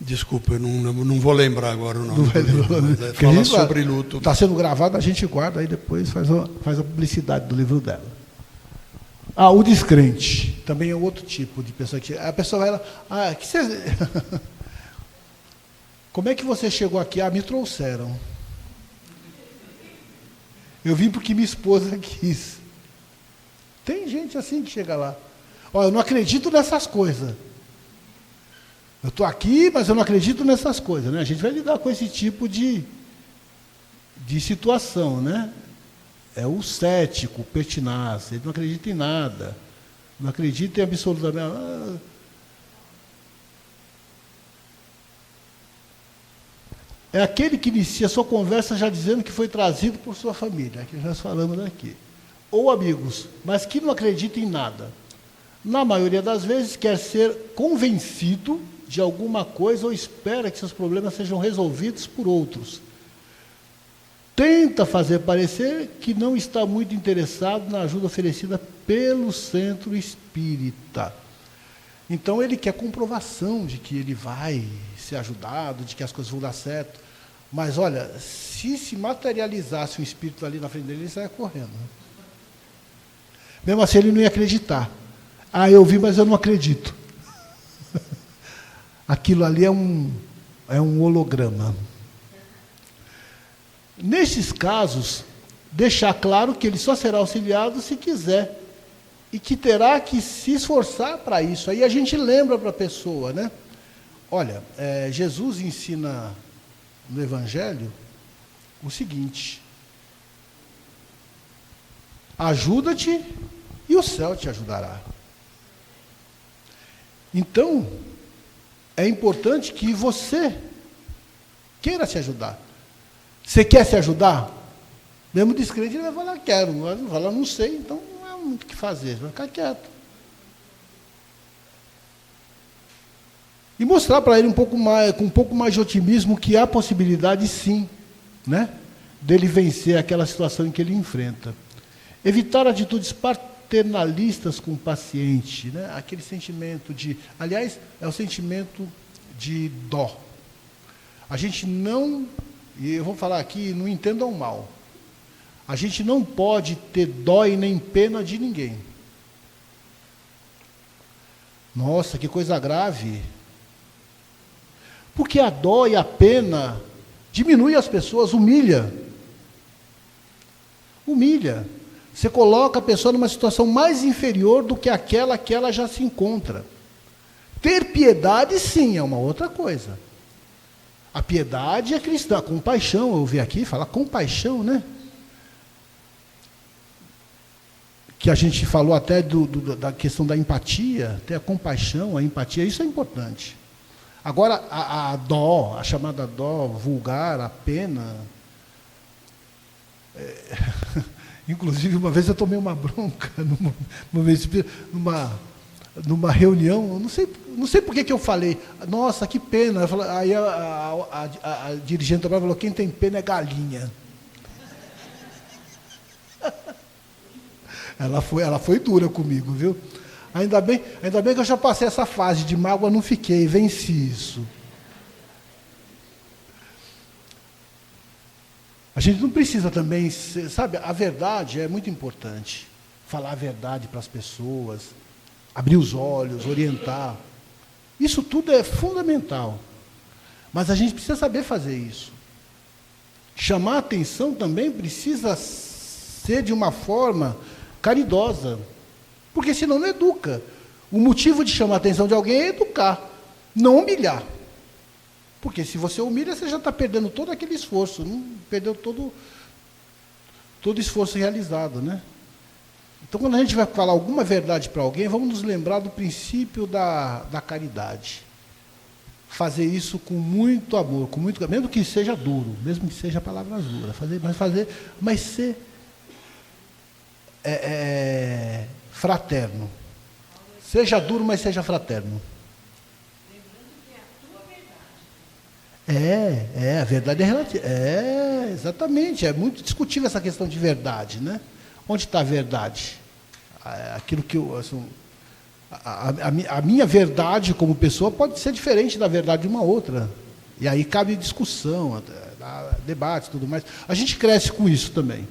S6: Desculpa, eu não vou lembrar agora o nome do livro, mas fala sobre luto.
S1: Está sendo gravado, a gente guarda, aí depois faz a publicidade do livro dela. O descrente. Também é outro tipo de pessoa que... A pessoa vai lá... Como é que você chegou aqui? Me trouxeram. Eu vim porque minha esposa quis. Tem gente assim que chega lá. Eu não acredito nessas coisas. Eu estou aqui, mas eu não acredito nessas coisas. Né? A gente vai lidar com esse tipo de situação. Né? É o cético, o pertinaz. Ele não acredita em nada. Não acredita em absolutamente... é aquele que inicia a sua conversa já dizendo que foi trazido por sua família, que nós falamos aqui. Ou amigos, mas que não acredita em nada. Na maioria das vezes quer ser convencido de alguma coisa ou espera que seus problemas sejam resolvidos por outros. Tenta fazer parecer que não está muito interessado na ajuda oferecida pelo centro espírita. Então ele quer comprovação de que ele vai ser ajudado, de que as coisas vão dar certo. Mas olha, se materializasse um espírito ali na frente dele, ele saia correndo. Mesmo assim ele não ia acreditar. Ah, eu vi, mas eu não acredito. Aquilo ali é um holograma. Nesses casos, deixar claro que ele só será auxiliado se quiser, e que terá que se esforçar para isso. Aí a gente lembra para a pessoa, né? Olha, Jesus ensina no Evangelho o seguinte: ajuda-te e o céu te ajudará. Então, é importante que você queira se ajudar. Você quer se ajudar? Mesmo descrente, ele vai falar, quero. Vai falar, não sei, então não há muito o que fazer. Vai ficar quieto. E mostrar para ele com um pouco mais de otimismo que há possibilidade, sim, né, dele vencer aquela situação em que ele enfrenta. Evitar atitudes paternalistas com o paciente, né, aquele sentimento de... Aliás, é o sentimento de dó. A gente não... E eu vou falar aqui, não entendam mal. A gente não pode ter dó e nem pena de ninguém. Nossa, que coisa grave. Porque a dó e a pena diminui as pessoas, humilha. Humilha. Você coloca a pessoa numa situação mais inferior do que aquela que ela já se encontra. Ter piedade, sim, é uma outra coisa. A piedade é cristã, a compaixão, eu ouvi aqui falar compaixão, né? Que a gente falou até da questão da empatia, ter a compaixão, a empatia, isso é importante. Agora, a dó, a chamada dó vulgar, a pena... Inclusive, uma vez eu tomei uma bronca numa reunião, eu não sei por que eu falei, nossa, que pena. Aí a dirigente falou, quem tem pena é galinha. Ela foi dura comigo, viu? Ainda bem que eu já passei essa fase de mágoa, não fiquei, venci isso. A gente não precisa também, sabe, a verdade é muito importante. Falar a verdade para as pessoas, abrir os olhos, orientar. Isso tudo é fundamental. Mas a gente precisa saber fazer isso. Chamar a atenção também precisa ser de uma forma caridosa. Porque senão não educa. O motivo de chamar a atenção de alguém é educar, não humilhar. Porque se você humilha, você já está perdendo todo aquele esforço, não perdeu todo o esforço realizado, né? Então, quando a gente vai falar alguma verdade para alguém, vamos nos lembrar do princípio da caridade. Fazer isso com muito amor, mesmo que seja duro, mesmo que seja palavras duras, mas ser fraterno. Seja duro, mas seja fraterno. A verdade é relativa. Exatamente. É muito discutível essa questão de verdade, né? Onde está a verdade? Aquilo que eu... Assim, a minha verdade como pessoa pode ser diferente da verdade de uma outra. E aí cabe discussão, debate e tudo mais. A gente cresce com isso também.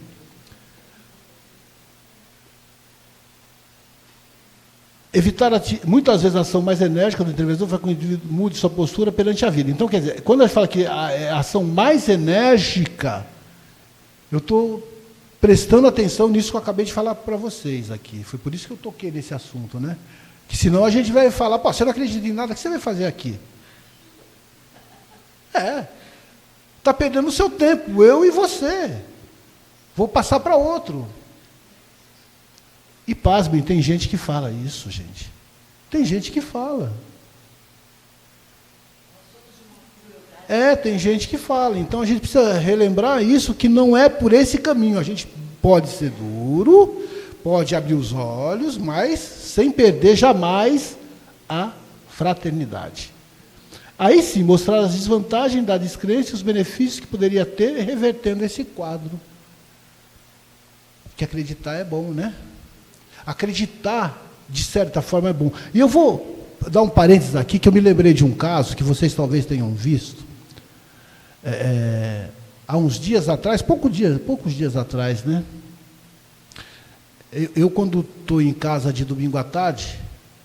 S1: Evitar, muitas vezes, a ação mais enérgica do interventor faz com que o indivíduo mude sua postura perante a vida. Então, quer dizer, quando a gente fala que a ação mais enérgica, eu estou prestando atenção nisso que eu acabei de falar para vocês aqui. Foi por isso que eu toquei nesse assunto, né? Que senão a gente vai falar, pô, você não acredita em nada, o que você vai fazer aqui? Está perdendo o seu tempo, eu e você. Vou passar para outro. E pasmem, tem gente que fala isso, gente. Tem gente que fala. Tem gente que fala. Então a gente precisa relembrar isso, que não é por esse caminho. A gente pode ser duro, pode abrir os olhos, mas sem perder jamais a fraternidade. Aí sim, mostrar as desvantagens da descrença e os benefícios que poderia ter, revertendo esse quadro. Que acreditar é bom, né? Acreditar, de certa forma, é bom. E eu vou dar um parênteses aqui, que eu me lembrei de um caso que vocês talvez tenham visto. Há uns dias atrás, poucos dias atrás, né? Eu quando estou em casa de domingo à tarde,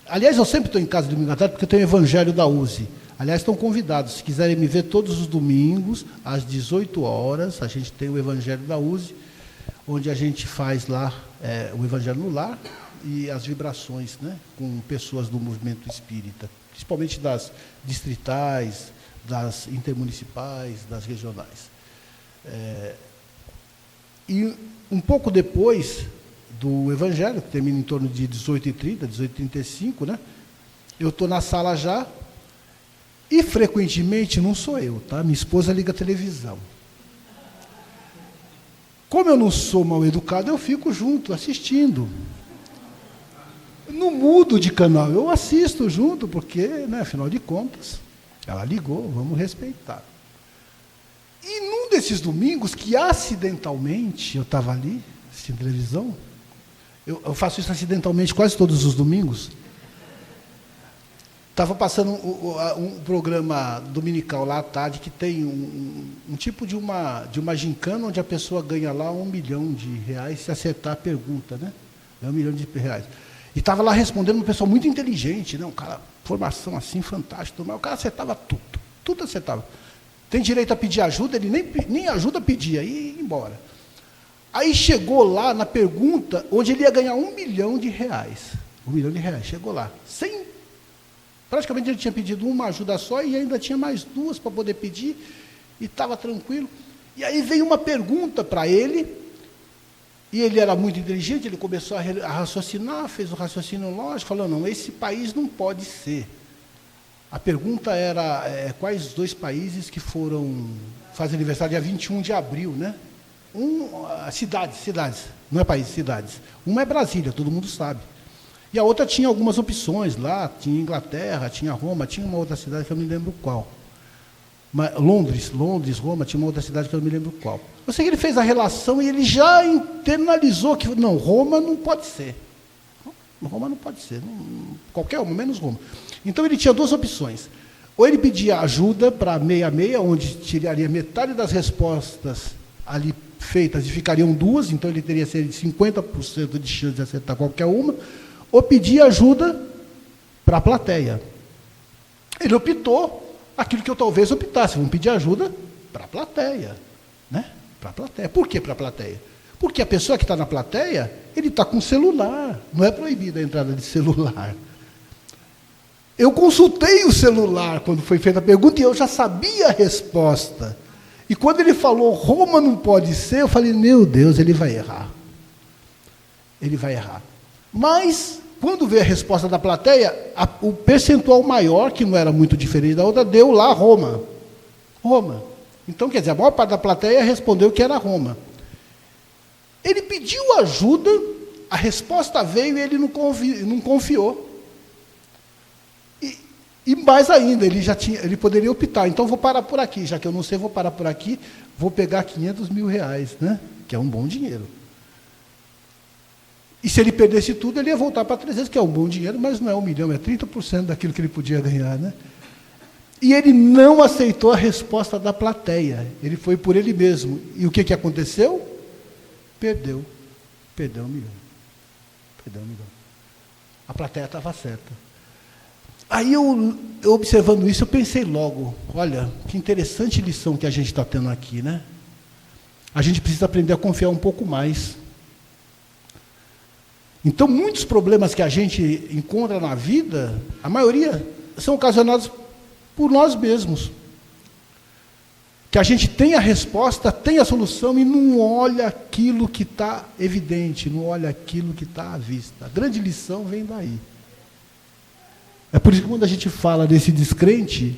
S1: aliás, eu sempre estou em casa de domingo à tarde, porque eu tenho o Evangelho da USE. Aliás, estão convidados, se quiserem me ver todos os domingos, às 18 horas, a gente tem o Evangelho da USE, onde a gente faz lá o Evangelho no Lar e as vibrações, né, com pessoas do movimento espírita, principalmente das distritais, das intermunicipais, das regionais. E um pouco depois do Evangelho, que termina em torno de 18h30, 18h35, né, eu estou na sala já, e frequentemente não sou eu, tá? Minha esposa liga a televisão. Como eu não sou mal educado, eu fico junto, assistindo. Não mudo de canal, eu assisto junto, porque, né, afinal de contas, ela ligou, vamos respeitar. E num desses domingos, que acidentalmente eu estava ali, assistindo televisão, eu faço isso acidentalmente quase todos os domingos, estava passando um programa dominical lá à tarde, que tem um tipo de uma gincana, onde a pessoa ganha lá R$1 milhão se acertar a pergunta, né? É R$1 milhão. E estava lá respondendo uma pessoa muito inteligente, né? Um cara, formação assim, fantástica, mas o cara acertava tudo acertava. Tem direito a pedir ajuda, ele nem ajuda pedia, e ia embora. Aí chegou lá na pergunta, onde ele ia ganhar R$1 milhão. R$1 milhão, chegou lá, praticamente ele tinha pedido uma ajuda só e ainda tinha mais 2 para poder pedir, e estava tranquilo. E aí veio uma pergunta para ele, e ele era muito inteligente, ele começou a raciocinar, fez o raciocínio lógico, falou, não, esse país não pode ser. A pergunta era, quais 2 países que fazem aniversário dia 21 de abril, né? Cidades, não é país, cidades. Uma é Brasília, todo mundo sabe. E a outra tinha algumas opções lá, tinha Inglaterra, tinha Roma, tinha uma outra cidade que eu não me lembro qual. Mas Londres, Roma, tinha uma outra cidade que eu não me lembro qual. Eu sei que ele fez a relação e ele já internalizou que, não, Roma não pode ser. Roma não pode ser, qualquer uma, menos Roma. Então ele tinha 2 opções. Ou ele pedia ajuda para 66, onde tiraria metade das respostas ali feitas e ficariam 2, então ele teria 50% de chance de acertar qualquer uma, ou pedir ajuda para a plateia. Ele optou aquilo que eu talvez optasse, vamos pedir ajuda para a plateia. Né? Para a plateia. Por que para a plateia? Porque a pessoa que está na plateia, ele está com celular, não é proibida a entrada de celular. Eu consultei o celular quando foi feita a pergunta e eu já sabia a resposta. E quando ele falou, Roma não pode ser, eu falei, meu Deus, ele vai errar. Ele vai errar. Mas, quando veio a resposta da plateia, o percentual maior, que não era muito diferente da outra, deu lá Roma. Roma. Então, quer dizer, a maior parte da plateia respondeu que era Roma. Ele pediu ajuda, a resposta veio e ele não confiou. E mais ainda, ele poderia optar, então vou parar por aqui, já que eu não sei, vou parar por aqui, vou pegar R$500 mil, né? Que é um bom dinheiro. E se ele perdesse tudo, ele ia voltar para 300, que é um bom dinheiro, mas não é 1 milhão, é 30% daquilo que ele podia ganhar, né? E ele não aceitou a resposta da plateia, ele foi por ele mesmo. E o que aconteceu? Perdeu 1 milhão. Perdeu 1 milhão. A plateia estava certa. Aí eu observando isso, eu pensei logo, olha, que interessante lição que a gente está tendo aqui, né? A gente precisa aprender a confiar um pouco mais. Então, muitos problemas que a gente encontra na vida, a maioria são ocasionados por nós mesmos. Que a gente tem a resposta, tem a solução e não olha aquilo que está evidente, não olha aquilo que está à vista. A grande lição vem daí. É por isso que quando a gente fala desse descrente,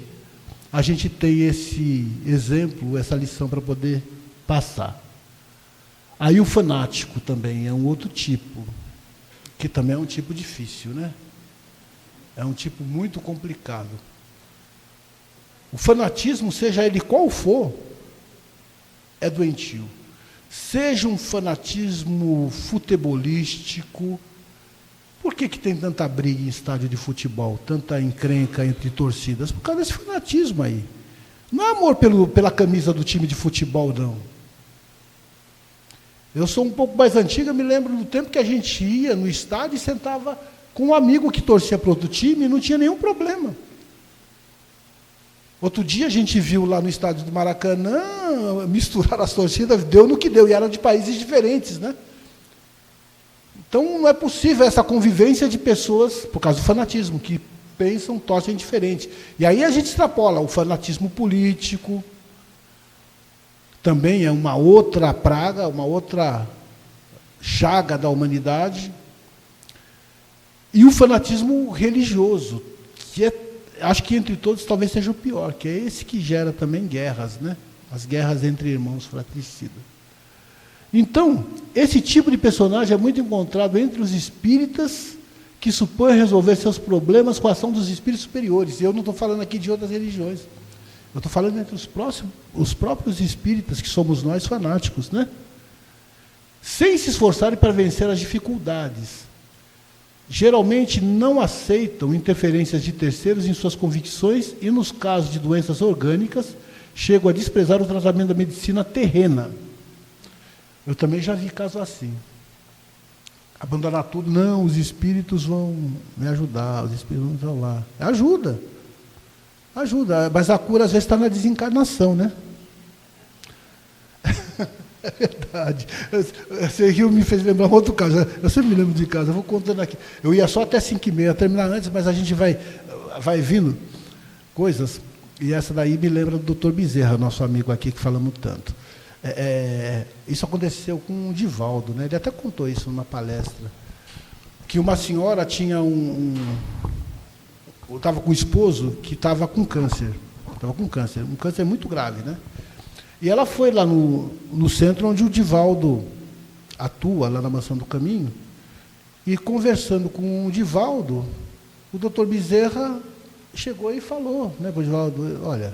S1: a gente tem esse exemplo, essa lição para poder passar. Aí o fanático também é um outro tipo, que também é um tipo difícil, né? É um tipo muito complicado. O fanatismo, seja ele qual for, é doentio. Seja um fanatismo futebolístico. Por que tem tanta briga em estádio de futebol, tanta encrenca entre torcidas? Por causa desse fanatismo aí. Não é amor pela camisa do time de futebol, não. Eu sou um pouco mais antiga, me lembro do tempo que a gente ia no estádio e sentava com um amigo que torcia para outro time e não tinha nenhum problema. Outro dia a gente viu lá no estádio do Maracanã, misturar as torcidas, deu no que deu, e eram de países diferentes, né? Então não é possível essa convivência de pessoas, por causa do fanatismo, que pensam, torcem diferente. E aí a gente extrapola o fanatismo político, também é uma outra praga, uma outra chaga da humanidade, e o fanatismo religioso, que acho que entre todos talvez seja o pior, que é esse que gera também guerras, né? As guerras entre irmãos fratricidas. Então, esse tipo de personagem é muito encontrado entre os espíritas que supõem resolver seus problemas com a ação dos espíritos superiores. E eu não estou falando aqui de outras religiões. Eu estou falando entre os próprios espíritas, que somos nós fanáticos, né? Sem se esforçarem para vencer as dificuldades. Geralmente não aceitam interferências de terceiros em suas convicções e, nos casos de doenças orgânicas, chegam a desprezar o tratamento da medicina terrena. Eu também já vi casos assim. Abandonar tudo, não, os espíritos vão me ajudar, os espíritos vão lá. Ajuda, mas a cura às vezes está na desencarnação, né? É verdade. Você riu, me fez lembrar outro caso. Eu sempre me lembro de caso, eu vou contando aqui. Eu ia só até 5h30, terminar antes, mas a gente vai vindo coisas, e essa daí me lembra do Dr. Bezerra, nosso amigo aqui, que falamos tanto. Isso aconteceu com o Divaldo, né? Ele até contou isso numa palestra, que uma senhora tinha estava com um esposo que estava com câncer, um câncer muito grave, né? E ela foi lá no centro onde o Divaldo atua, lá na Mansão do Caminho, e conversando com o Divaldo, o doutor Bezerra chegou e falou, né, para o Divaldo, olha,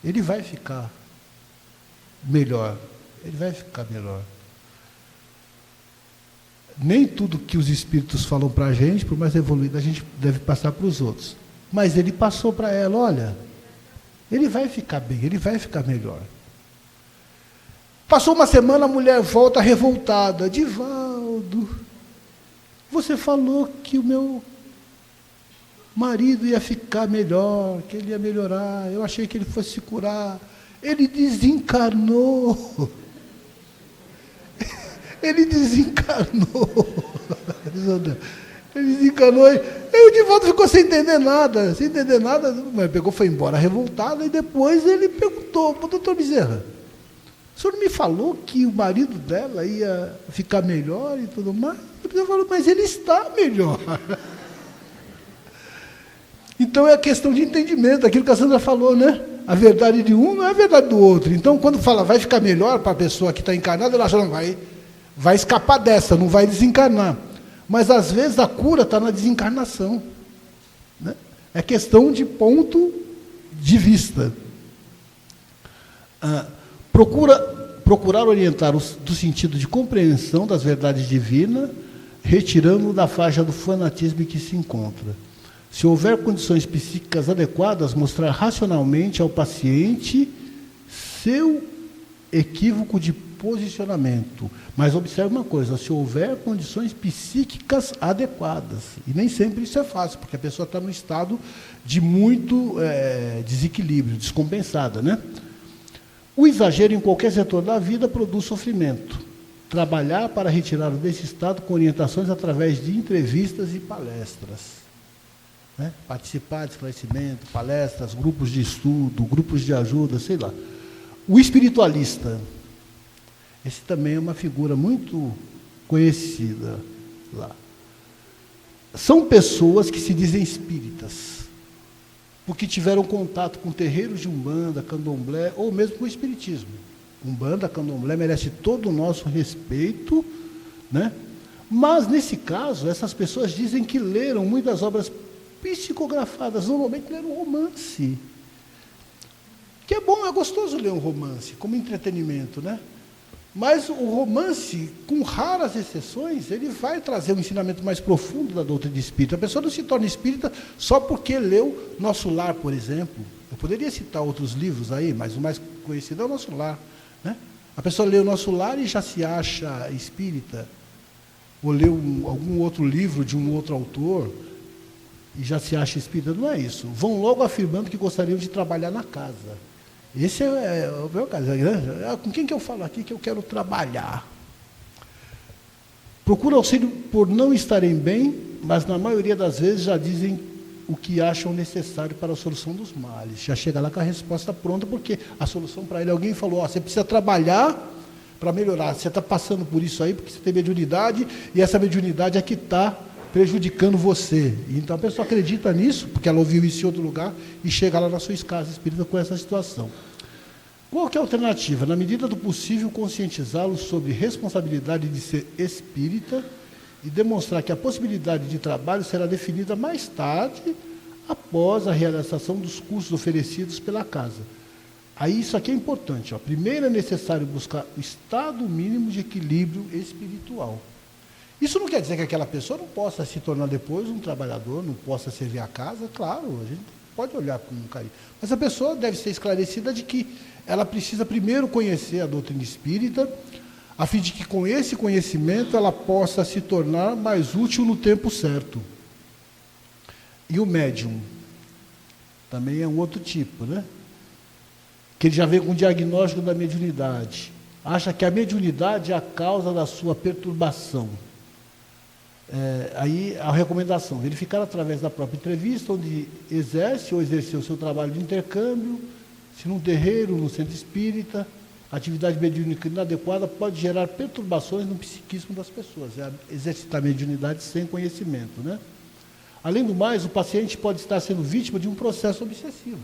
S1: ele vai ficar melhor, Nem tudo que os espíritos falam para a gente, por mais evoluído, a gente deve passar para os outros. Mas ele passou para ela, olha, ele vai ficar bem, ele vai ficar melhor. Passou uma semana, a mulher volta revoltada. Divaldo, você falou que o meu marido ia ficar melhor, que ele ia melhorar. Eu achei que ele fosse se curar. Ele desencarnou. Ele desencarnou. E o Divaldo ficou sem entender nada, mas pegou, foi embora revoltado, e depois ele perguntou para o doutor Bezerra, o senhor me falou que o marido dela ia ficar melhor e tudo mais? O Bezerra falou, mas ele está melhor. Então é a questão de entendimento, aquilo que a Sandra falou, né? A verdade de um não é a verdade do outro. Então, quando fala vai ficar melhor para a pessoa que está encarnada, ela acha, não, vai escapar dessa, não vai desencarnar. Mas, às vezes, a cura está na desencarnação, né? É questão de ponto de vista. Procurar orientar do sentido de compreensão das verdades divinas, retirando-o da faixa do fanatismo em que se encontra. Se houver condições psíquicas adequadas, mostrar racionalmente ao paciente seu equívoco de posicionamento. Mas observe uma coisa, se houver condições psíquicas adequadas, e nem sempre isso é fácil, porque a pessoa está num estado de muito desequilíbrio, descompensada, né? O exagero em qualquer setor da vida produz sofrimento. Trabalhar para retirá-lo desse estado com orientações através de entrevistas e palestras. Né? Participar de esclarecimento, palestras, grupos de estudo, grupos de ajuda, sei lá. O espiritualista, esse também é uma figura muito conhecida lá. São pessoas que se dizem espíritas, porque tiveram contato com terreiros de Umbanda, Candomblé, ou mesmo com o Espiritismo. Umbanda, Candomblé merece todo o nosso respeito, né? Mas, nesse caso, essas pessoas dizem que leram muitas obras psicografadas, normalmente leram romance. Que é bom, é gostoso ler um romance, como entretenimento, né? Mas o romance, com raras exceções, ele vai trazer um ensinamento mais profundo da doutrina espírita. A pessoa não se torna espírita só porque leu Nosso Lar, por exemplo. Eu poderia citar outros livros aí, mas o mais conhecido é o Nosso Lar, né? A pessoa lê o Nosso Lar e já se acha espírita. Ou leu algum outro livro de um outro autor e já se acha espírita. Não é isso. Vão logo afirmando que gostariam de trabalhar na casa. Esse é o meu caso. Com quem que eu falo aqui que eu quero trabalhar? Procura auxílio por não estarem bem, mas na maioria das vezes já dizem o que acham necessário para a solução dos males. Já chega lá com a resposta pronta, porque a solução para ele, alguém falou, você precisa trabalhar para melhorar. Você está passando por isso aí porque você tem mediunidade, e essa mediunidade é que está prejudicando você. Então a pessoa acredita nisso, porque ela ouviu isso em outro lugar, e chega lá na sua casa espírita com essa situação. Qual que é a alternativa? Na medida do possível, conscientizá-los sobre responsabilidade de ser espírita e demonstrar que a possibilidade de trabalho será definida mais tarde, após a realização dos cursos oferecidos pela casa. Aí isso aqui é importante. Ó. Primeiro é necessário buscar o estado mínimo de equilíbrio espiritual. Isso não quer dizer que aquela pessoa não possa se tornar depois um trabalhador, não possa servir a casa, claro, a gente pode olhar com carinho. Mas a pessoa deve ser esclarecida de que ela precisa primeiro conhecer a doutrina espírita, a fim de que com esse conhecimento ela possa se tornar mais útil no tempo certo. E o médium também é um outro tipo, né? Que ele já vem com o diagnóstico da mediunidade. Acha que a mediunidade é a causa da sua perturbação. Aí a recomendação, verificar através da própria entrevista, onde exerce ou exerceu o seu trabalho de intercâmbio, se num terreiro, no centro espírita, a atividade mediúnica inadequada pode gerar perturbações no psiquismo das pessoas, exercitar a mediunidade sem conhecimento, né? Além do mais, o paciente pode estar sendo vítima de um processo obsessivo.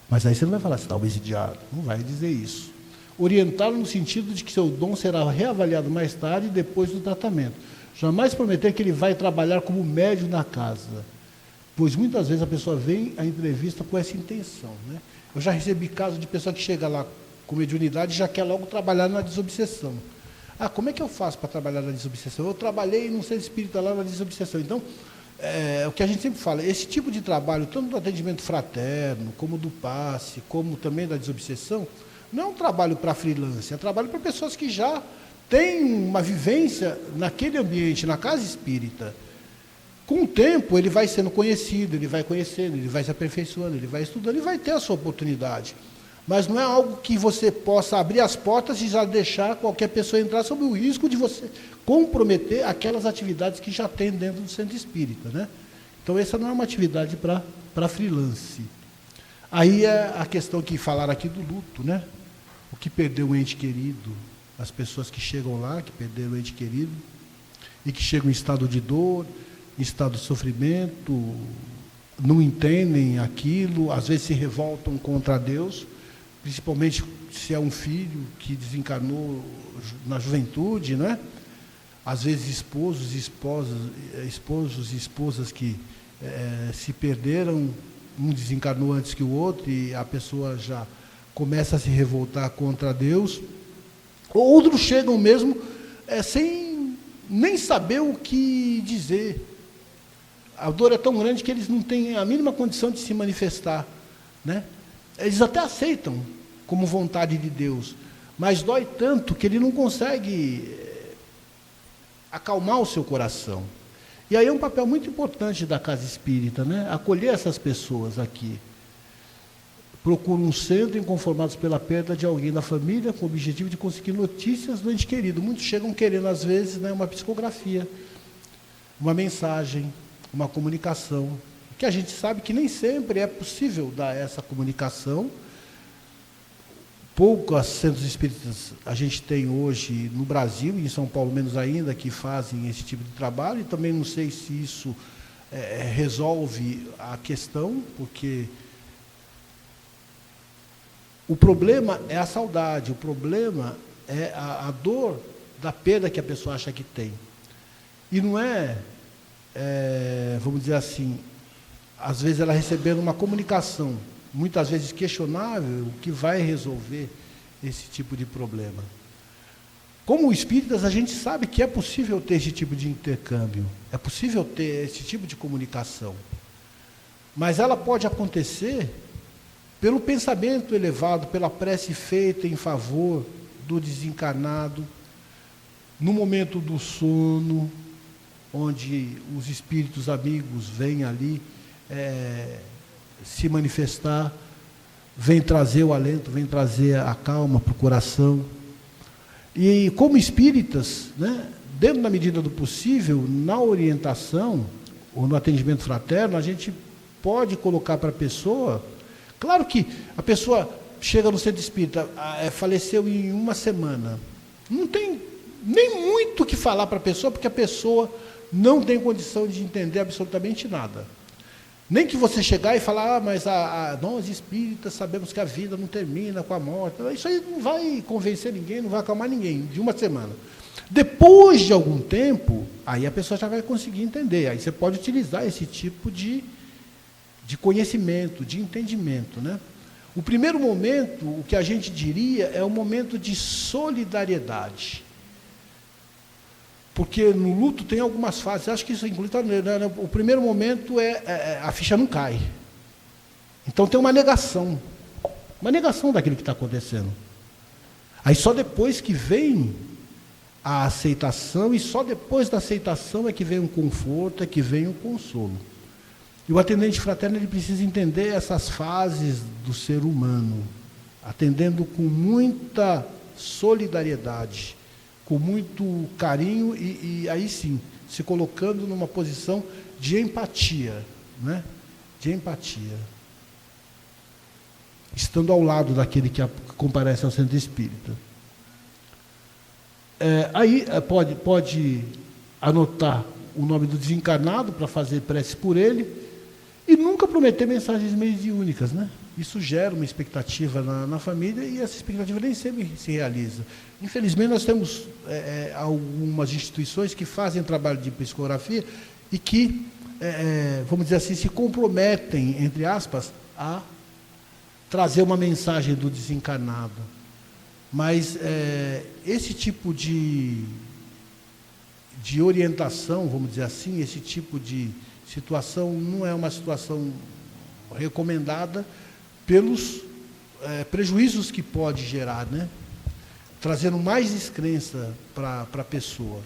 S1: Mas aí você não vai falar, você está obsidiado, não vai dizer isso. Orientá-lo no sentido de que seu dom será reavaliado mais tarde, depois do tratamento. Jamais prometer que ele vai trabalhar como médium na casa, pois muitas vezes a pessoa vem à entrevista com essa intenção, né? Eu já recebi casos de pessoa que chega lá com mediunidade e já quer logo trabalhar na desobsessão. Como é que eu faço para trabalhar na desobsessão? Eu trabalhei num centro espírita lá na desobsessão. Então, o que a gente sempre fala, esse tipo de trabalho, tanto do atendimento fraterno, como do passe, como também da desobsessão, não é um trabalho para freelance, é um trabalho para pessoas que já têm uma vivência naquele ambiente, na casa espírita. Com o tempo, ele vai sendo conhecido, ele vai conhecendo, ele vai se aperfeiçoando, ele vai estudando, ele vai ter a sua oportunidade. Mas não é algo que você possa abrir as portas e já deixar qualquer pessoa entrar sob o risco de você comprometer aquelas atividades que já tem dentro do centro espírita, né? Então, essa não é uma atividade para freelance. Aí é a questão que falaram aqui do luto, né? O que perdeu um ente querido, as pessoas que chegam lá, que perderam o ente querido, e que chegam em estado de dor, em estado de sofrimento, não entendem aquilo, às vezes se revoltam contra Deus, principalmente se é um filho que desencarnou na juventude, né? Às vezes esposos e esposas que se perderam, um desencarnou antes que o outro, e a pessoa já começa a se revoltar contra Deus. Outros chegam mesmo sem nem saber o que dizer. A dor é tão grande que eles não têm a mínima condição de se manifestar, né? Eles até aceitam como vontade de Deus, mas dói tanto que ele não consegue acalmar o seu coração. E aí é um papel muito importante da casa espírita, né? Acolher essas pessoas aqui. Procuram um centro inconformados pela perda de alguém da família, com o objetivo de conseguir notícias do ente querido. Muitos chegam querendo, às vezes, né, uma psicografia, uma mensagem, uma comunicação, que a gente sabe que nem sempre é possível dar essa comunicação. Poucos centros espíritas a gente tem hoje no Brasil, e em São Paulo menos ainda, que fazem esse tipo de trabalho, e também não sei se isso resolve a questão, porque O problema é a saudade, o problema é a dor da perda que a pessoa acha que tem. E não vamos dizer assim, às vezes ela recebendo uma comunicação, muitas vezes questionável, que vai resolver esse tipo de problema. Como espíritas, a gente sabe que é possível ter esse tipo de intercâmbio, é possível ter esse tipo de comunicação. Mas ela pode acontecer pelo pensamento elevado, pela prece feita em favor do desencarnado, no momento do sono, onde os espíritos amigos vêm ali se manifestar, vêm trazer o alento, vêm trazer a calma para o coração. E como espíritas, né, dentro da medida do possível, na orientação ou no atendimento fraterno, a gente pode colocar para a pessoa. Claro que a pessoa chega no centro espírita, faleceu em uma semana. Não tem nem muito o que falar para a pessoa, porque a pessoa não tem condição de entender absolutamente nada. Nem que você chegar e falar, mas nós espíritas sabemos que a vida não termina com a morte. Isso aí não vai convencer ninguém, não vai acalmar ninguém, de uma semana. Depois de algum tempo, aí a pessoa já vai conseguir entender. Aí você pode utilizar esse tipo de conhecimento, de entendimento, né? O primeiro momento, o que a gente diria, é um momento de solidariedade. Porque no luto tem algumas fases, acho que isso inclui, o primeiro momento a ficha não cai. Então tem uma negação daquilo que está acontecendo. Aí só depois que vem a aceitação, e só depois da aceitação é que vem um conforto, é que vem um consolo. E o atendente fraterno ele precisa entender essas fases do ser humano, atendendo com muita solidariedade, com muito carinho e aí sim, se colocando numa posição de empatia, né? De empatia. Estando ao lado daquele que comparece ao centro espírita. Aí pode anotar o nome do desencarnado para fazer prece por ele e nunca prometer mensagens mediúnicas, né? Isso gera uma expectativa na família e essa expectativa nem sempre se realiza. Infelizmente, nós temos algumas instituições que fazem trabalho de psicografia e que, vamos dizer assim, se comprometem, entre aspas, a trazer uma mensagem do desencarnado. Mas esse tipo de orientação, vamos dizer assim, esse tipo de situação não é uma situação recomendada pelos prejuízos que pode gerar, né? Trazendo mais descrença para a pessoa.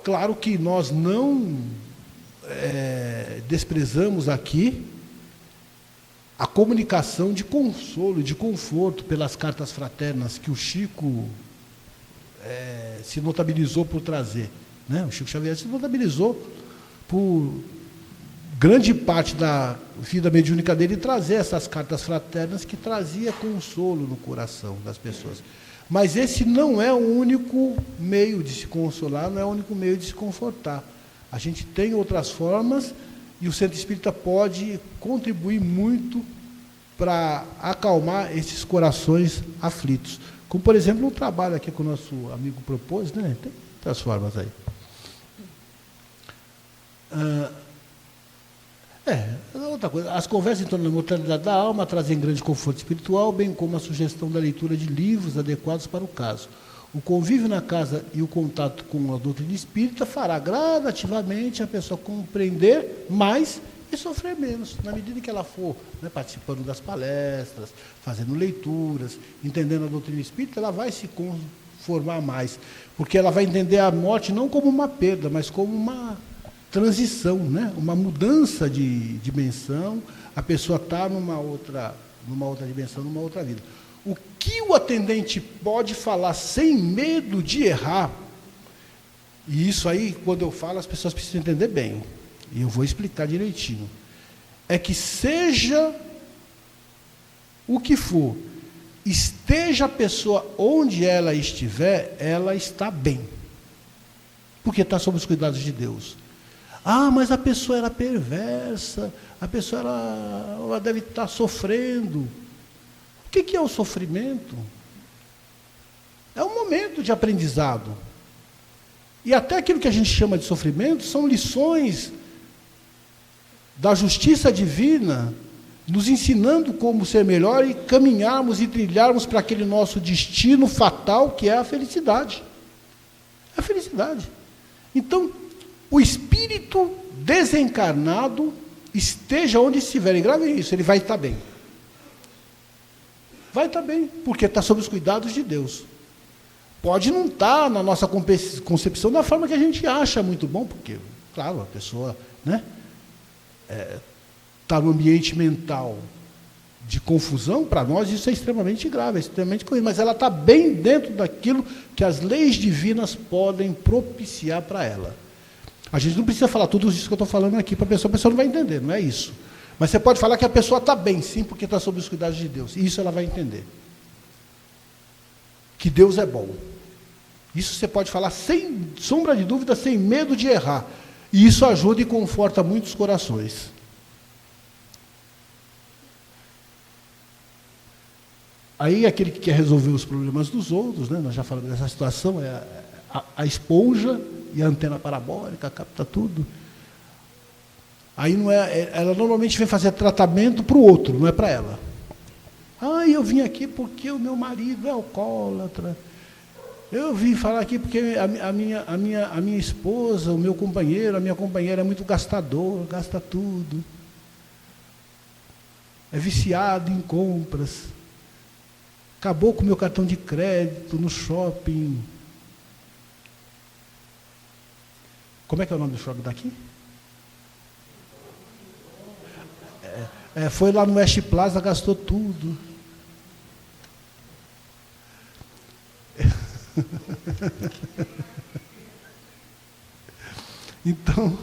S1: Claro que nós não desprezamos aqui a comunicação de consolo, de conforto pelas cartas fraternas que o Chico se notabilizou por trazer, né? O Chico Xavier se notabilizou por grande parte da vida mediúnica dele trazer essas cartas fraternas que trazia consolo no coração das pessoas. Mas esse não é o único meio de se consolar, não é o único meio de se confortar. A gente tem outras formas e o centro espírita pode contribuir muito para acalmar esses corações aflitos. Como, por exemplo, um trabalho aqui que o nosso amigo propôs, né? Tem outras formas aí. Outra coisa, as conversas em torno da mortalidade da alma trazem grande conforto espiritual, bem como a sugestão da leitura de livros adequados para o caso. O convívio na casa e o contato com a doutrina espírita fará gradativamente a pessoa compreender mais e sofrer menos, na medida que ela for, né, participando das palestras, fazendo leituras, entendendo a doutrina espírita, ela vai se conformar mais, porque ela vai entender a morte não como uma perda, mas como uma transição, né? Uma mudança de dimensão, a pessoa está numa outra dimensão, numa outra vida. O que o atendente pode falar sem medo de errar, e isso aí, quando eu falo, as pessoas precisam entender bem, e eu vou explicar direitinho, é que seja o que for, esteja a pessoa onde ela estiver, ela está bem, porque está sob os cuidados de Deus. Ah, mas a pessoa era perversa, a pessoa ela deve estar sofrendo. O que é o sofrimento? É um momento de aprendizado. E até aquilo que a gente chama de sofrimento são lições da justiça divina, nos ensinando como ser melhor e caminharmos e trilharmos para aquele nosso destino fatal, que é a felicidade. A felicidade. Então, o espírito desencarnado, esteja onde estiver, e grave isso, ele vai estar bem. Vai estar bem, porque está sob os cuidados de Deus. Pode não estar na nossa concepção da forma que a gente acha muito bom, porque, claro, a pessoa, né, está no ambiente mental de confusão, para nós isso é extremamente grave, é extremamente corrido, mas ela está bem dentro daquilo que as leis divinas podem propiciar para ela. A gente não precisa falar tudo isso que eu estou falando aqui para a pessoa não vai entender, não é isso. Mas você pode falar que a pessoa está bem, sim, porque está sob os cuidados de Deus, e isso ela vai entender. Que Deus é bom. Isso você pode falar sem sombra de dúvida, sem medo de errar. E isso ajuda e conforta muitos corações. Aí aquele que quer resolver os problemas dos outros, né, nós já falamos dessa situação, é a esponja e a antena parabólica, capta tudo. Aí não ela normalmente vem fazer tratamento para o outro, não é para ela. Eu vim aqui porque o meu marido é alcoólatra. Eu vim falar aqui porque a minha esposa, o meu companheiro, a minha companheira é muito gastador, gasta tudo. É viciado em compras. Acabou com o meu cartão de crédito no shopping. Como é que é o nome do shopping daqui? Foi lá no West Plaza, gastou tudo. Então,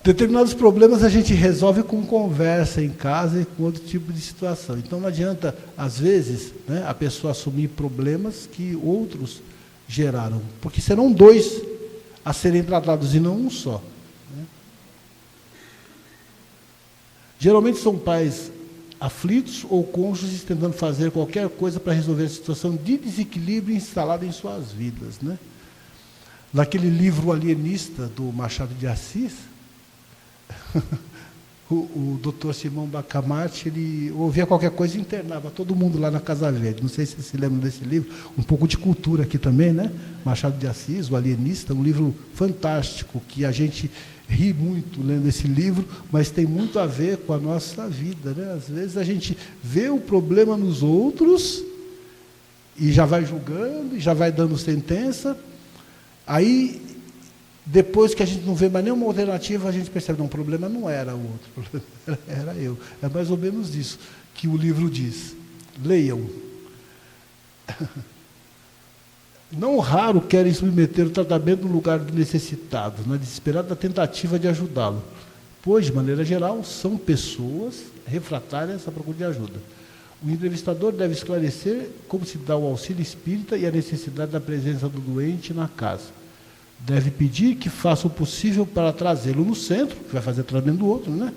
S1: determinados problemas a gente resolve com conversa em casa e com outro tipo de situação. Então não adianta, às vezes, né, a pessoa assumir problemas que outros geraram, porque serão dois a serem tratados e não um só. Né? Geralmente são pais aflitos ou cônjuges tentando fazer qualquer coisa para resolver a situação de desequilíbrio instalada em suas vidas. Né? Naquele livro Alienista, do Machado de Assis, o Dr. Simão Bacamarte, ele ouvia qualquer coisa e internava todo mundo lá na Casa Verde. Não sei se vocês se lembram desse livro, um pouco de cultura aqui também, né? Machado de Assis, o Alienista, um livro fantástico, que a gente ri muito lendo esse livro, mas tem muito a ver com a nossa vida, né? Às vezes a gente vê o problema nos outros e já vai julgando, e já vai dando sentença, aí depois que a gente não vê mais nenhuma alternativa, a gente percebe, não, o problema não era o outro, o problema era eu. É mais ou menos isso que o livro diz. Leiam. Não raro querem submeter o tratamento no lugar do necessitado, na desesperada tentativa de ajudá-lo, pois, de maneira geral, são pessoas refratárias à procura de ajuda. O entrevistador deve esclarecer como se dá o auxílio espírita e a necessidade da presença do doente na casa. Deve pedir que faça o possível para trazê-lo no centro, que vai fazer tratamento do outro, né?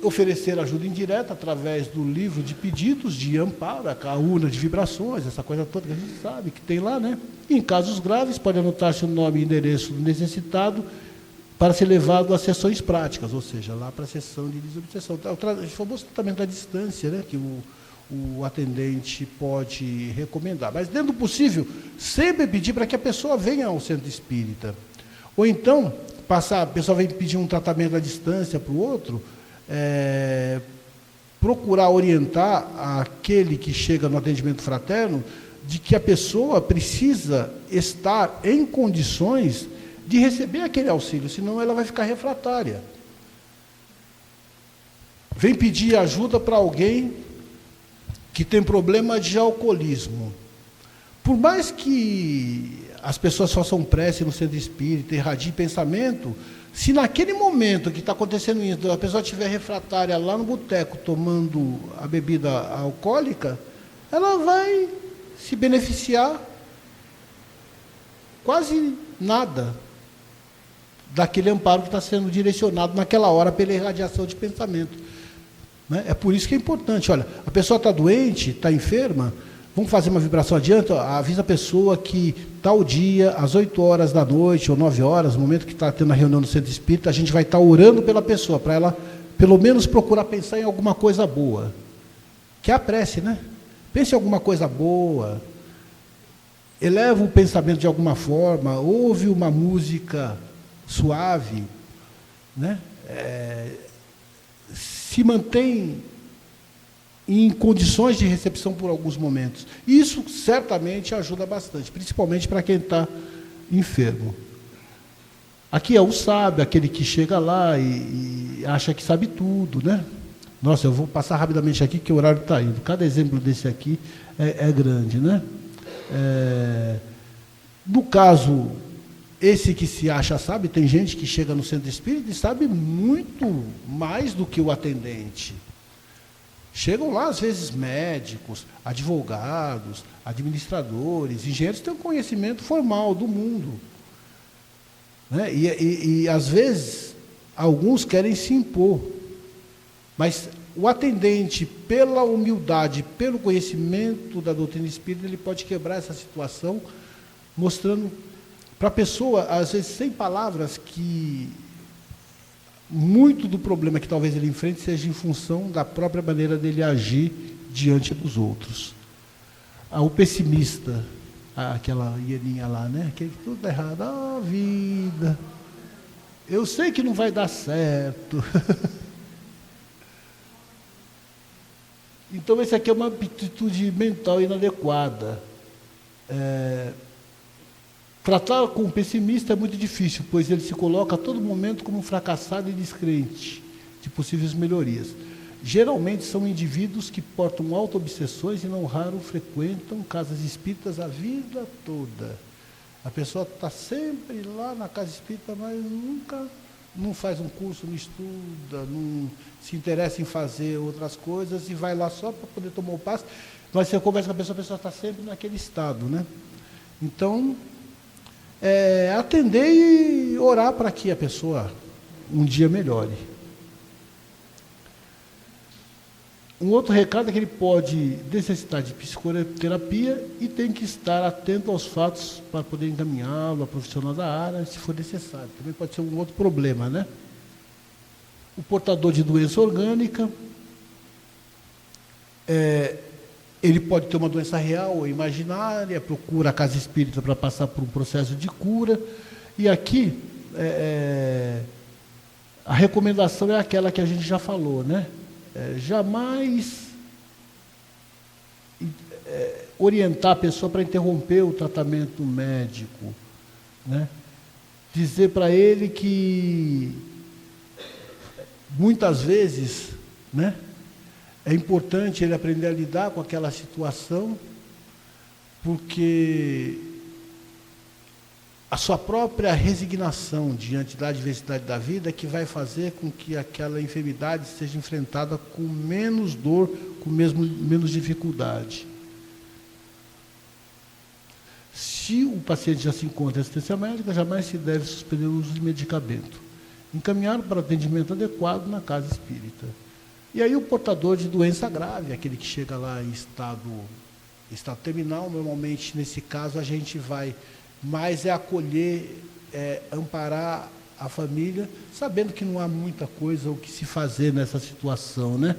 S1: Oferecer ajuda indireta através do livro de pedidos de amparo, a urna de vibrações, essa coisa toda que a gente sabe que tem lá, né? E, em casos graves, pode anotar-se o nome e endereço do necessitado para ser levado às sessões práticas, ou seja, lá para a sessão de desobsessão. O famoso tratamento à distância, né? Que o atendente pode recomendar. Mas, dentro do possível, sempre pedir para que a pessoa venha ao centro espírita. Ou então, a pessoa vem pedir um tratamento à distância para o outro, procurar orientar aquele que chega no atendimento fraterno de que a pessoa precisa estar em condições de receber aquele auxílio, senão ela vai ficar refratária. Vem pedir ajuda para alguém que tem problema de alcoolismo. Por mais que as pessoas façam prece no centro espírita, irradiem pensamento, se naquele momento que está acontecendo isso, a pessoa estiver refratária lá no boteco, tomando a bebida alcoólica, ela vai se beneficiar quase nada daquele amparo que está sendo direcionado naquela hora pela irradiação de pensamento. Né? É por isso que é importante. Olha, a pessoa está doente, está enferma, vamos fazer uma vibração adiante, avisa a pessoa que tal dia, às 8 horas da noite, ou 9 horas, no momento que está tendo a reunião no Centro Espírita, a gente vai estar orando pela pessoa, para ela, pelo menos, procurar pensar em alguma coisa boa. Que é a prece, né? Pense em alguma coisa boa, eleva o pensamento de alguma forma, ouve uma música suave, né? Se mantém em condições de recepção por alguns momentos. Isso certamente ajuda bastante, principalmente para quem está enfermo. Aqui é o sábio, aquele que chega lá e acha que sabe tudo, né? Nossa, eu vou passar rapidamente aqui, que o horário está indo. Cada exemplo desse aqui é grande, né? No caso, esse que se acha sabe, tem gente que chega no centro espírita e sabe muito mais do que o atendente. Chegam lá, às vezes, médicos, advogados, administradores, engenheiros, têm um conhecimento formal do mundo. Né? E, às vezes, alguns querem se impor. Mas o atendente, pela humildade, pelo conhecimento da doutrina espírita, ele pode quebrar essa situação, mostrando para a pessoa, às vezes, sem palavras, que muito do problema que talvez ele enfrente seja em função da própria maneira dele agir diante dos outros. O pessimista, aquela hieninha lá, né? Que tudo está errado, vida, eu sei que não vai dar certo. Então, essa aqui é uma atitude mental inadequada. Tratar com o pessimista é muito difícil, pois ele se coloca a todo momento como um fracassado e descrente de possíveis melhorias. Geralmente são indivíduos que portam auto-obsessões e não raro frequentam casas espíritas a vida toda. A pessoa está sempre lá na casa espírita, mas nunca não faz um curso, não estuda, não se interessa em fazer outras coisas e vai lá só para poder tomar o passe. Mas você conversa com a pessoa está sempre naquele estado, né? Então, atender e orar para que a pessoa um dia melhore. Um outro recado é que ele pode necessitar de psicoterapia e tem que estar atento aos fatos para poder encaminhá-lo a profissional da área, se for necessário. Também pode ser um outro problema, né? O portador de doença orgânica, ele pode ter uma doença real ou imaginária, procura a casa espírita para passar por um processo de cura. E aqui, a recomendação é aquela que a gente já falou, né? Jamais orientar a pessoa para interromper o tratamento médico, né? Dizer para ele que muitas vezes, né, é importante ele aprender a lidar com aquela situação, porque a sua própria resignação diante da adversidade da vida é que vai fazer com que aquela enfermidade seja enfrentada com menos dor, com menos dificuldade. Se o paciente já se encontra em assistência médica, jamais se deve suspender o uso de medicamento. Encaminhar para atendimento adequado na casa espírita. E aí o portador de doença grave, aquele que chega lá em estado terminal, normalmente, nesse caso, a gente vai mais acolher, amparar a família, sabendo que não há muita coisa o que se fazer nessa situação, né?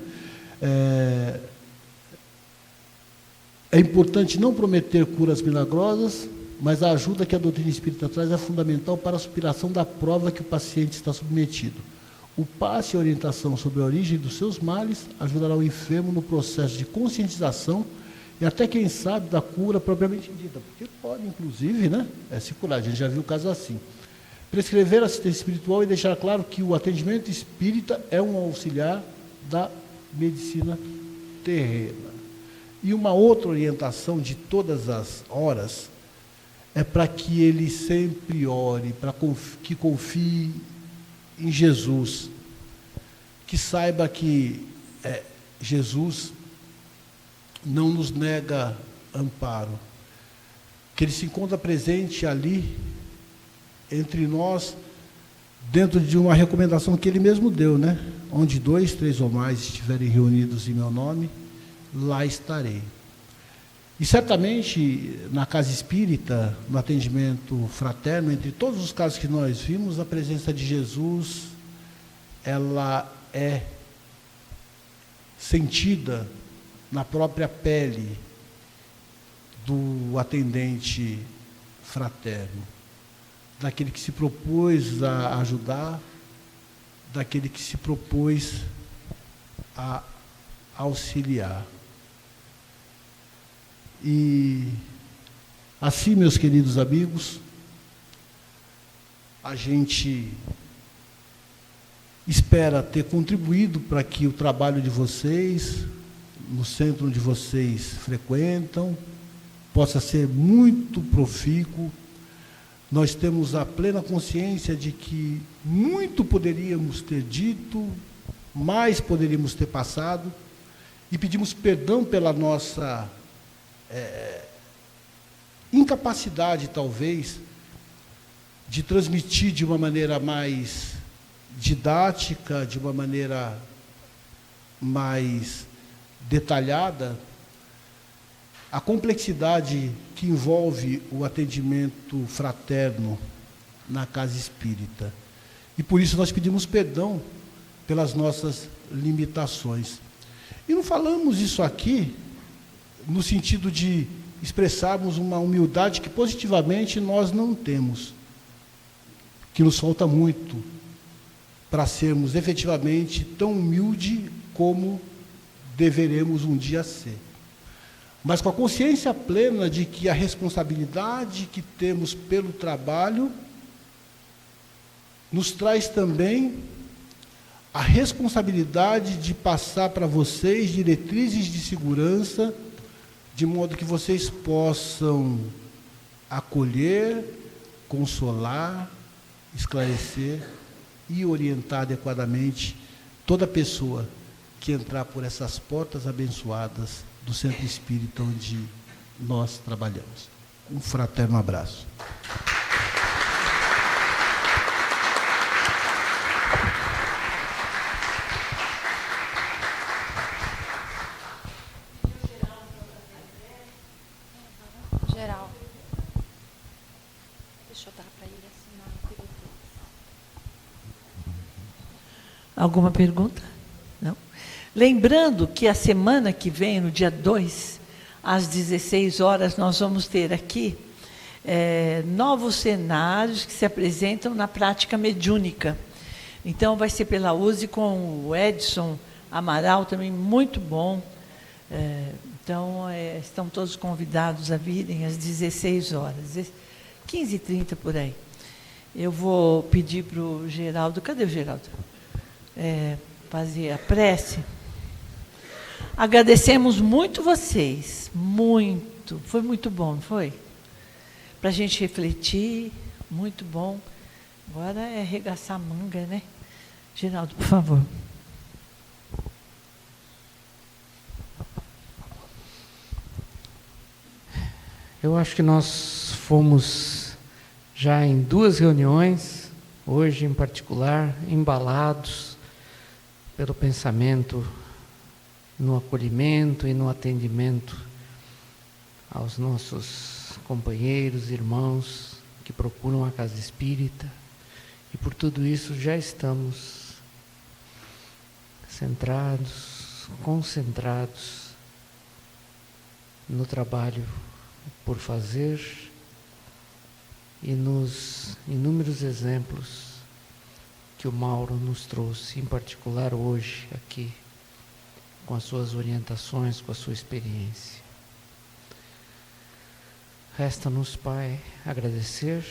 S1: É importante não prometer curas milagrosas, mas a ajuda que a doutrina espírita traz é fundamental para a superação da prova que o paciente está submetido. O passe e a orientação sobre a origem dos seus males ajudará o enfermo no processo de conscientização e até, quem sabe, da cura propriamente dita, porque pode, inclusive, né, se curar. A gente já viu casos assim. Prescrever assistência espiritual e deixar claro que o atendimento espírita é um auxiliar da medicina terrena. E uma outra orientação de todas as horas é para que ele sempre ore, para que confie em Jesus, que saiba que Jesus não nos nega amparo, que ele se encontra presente ali entre nós dentro de uma recomendação que ele mesmo deu, né? Onde 2, 3 ou mais estiverem reunidos em meu nome, lá estarei. E certamente, na casa espírita, no atendimento fraterno, entre todos os casos que nós vimos, a presença de Jesus, ela é sentida na própria pele do atendente fraterno, daquele que se propôs a ajudar, daquele que se propôs a auxiliar. E assim, meus queridos amigos, a gente espera ter contribuído para que o trabalho de vocês, no centro onde vocês frequentam, possa ser muito profícuo. Nós temos a plena consciência de que muito poderíamos ter dito, mais poderíamos ter passado, e pedimos perdão pela nossa incapacidade, talvez, de transmitir de uma maneira mais didática, de uma maneira mais detalhada, a complexidade que envolve o atendimento fraterno na casa espírita. E por isso nós pedimos perdão pelas nossas limitações. E não falamos isso aqui no sentido de expressarmos uma humildade que positivamente nós não temos, que nos falta muito para sermos efetivamente tão humildes como deveremos um dia ser. Mas com a consciência plena de que a responsabilidade que temos pelo trabalho nos traz também a responsabilidade de passar para vocês diretrizes de segurança, de modo que vocês possam acolher, consolar, esclarecer e orientar adequadamente toda pessoa que entrar por essas portas abençoadas do Centro Espírita onde nós trabalhamos. Um fraterno abraço.
S3: Geral. Deixa eu dar para ele assinar o período.
S2: Alguma pergunta? Não? Lembrando que a semana que vem, no dia 2, às 16 horas, nós vamos ter aqui novos cenários que se apresentam na prática mediúnica. Então, vai ser pela USE com o Edson Amaral, também muito bom. Então, estão todos convidados a virem às 16 horas, 15h30 por aí. Eu vou pedir para o Geraldo, cadê o Geraldo? Fazer a prece. Agradecemos muito vocês, muito. Foi muito bom, não foi? Para a gente refletir, muito bom. Agora é arregaçar a manga, né? Geraldo, por favor.
S7: Eu acho que nós fomos já em 2 reuniões, hoje em particular, embalados pelo pensamento no acolhimento e no atendimento aos nossos companheiros, irmãos que procuram a casa espírita. E por tudo isso já estamos centrados, concentrados no trabalho por fazer e nos inúmeros exemplos que o Mauro nos trouxe, em particular hoje aqui, com as suas orientações, com a sua experiência. Resta-nos, Pai, agradecer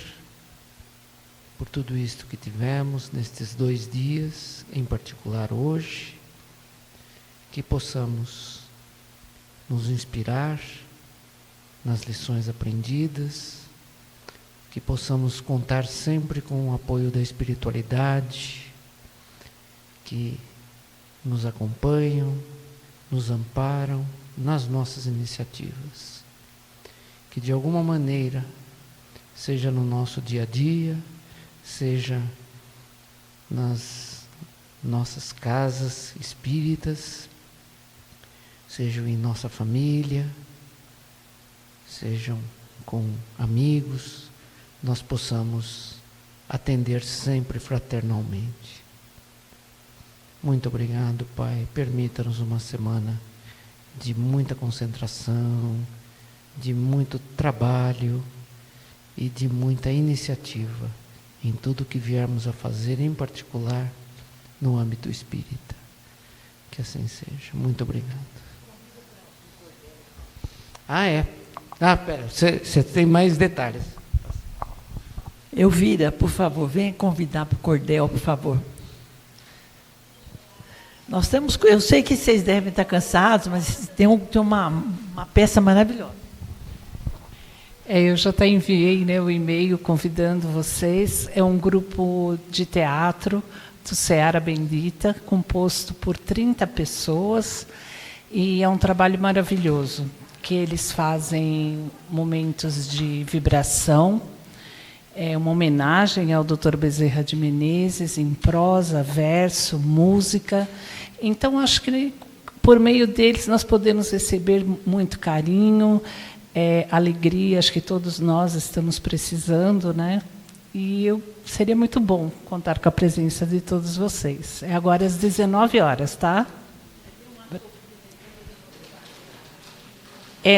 S7: por tudo isto que tivemos nestes 2 dias, em particular hoje, que possamos nos inspirar nas lições aprendidas, que possamos contar sempre com o apoio da espiritualidade, que nos acompanham, nos amparam nas nossas iniciativas. Que de alguma maneira, seja no nosso dia a dia, seja nas nossas casas espíritas, sejam em nossa família, sejam com amigos, nós possamos atender sempre fraternalmente. Muito obrigado, Pai. Permita-nos uma semana de muita concentração, de muito trabalho e de muita iniciativa em tudo que viermos a fazer, em particular no âmbito espírita. Que assim seja. Muito obrigado. Pera, você tem mais detalhes.
S2: Elvira, por favor, venha convidar para o cordel, por favor. Nós temos, eu sei que vocês devem estar cansados, mas tem uma peça maravilhosa.
S5: Eu já até enviei, né, o e-mail convidando vocês. É um grupo de teatro do Seara Bendita, composto por 30 pessoas, e é um trabalho maravilhoso, que eles fazem momentos de vibração. É uma homenagem ao Dr. Bezerra de Menezes, em prosa, verso, música. Então, acho que por meio deles nós podemos receber muito carinho, alegria, acho que todos nós estamos precisando, né? E seria muito bom contar com a presença de todos vocês. É agora às 19 horas, tá?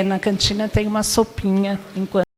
S5: Na cantina tem uma sopinha enquanto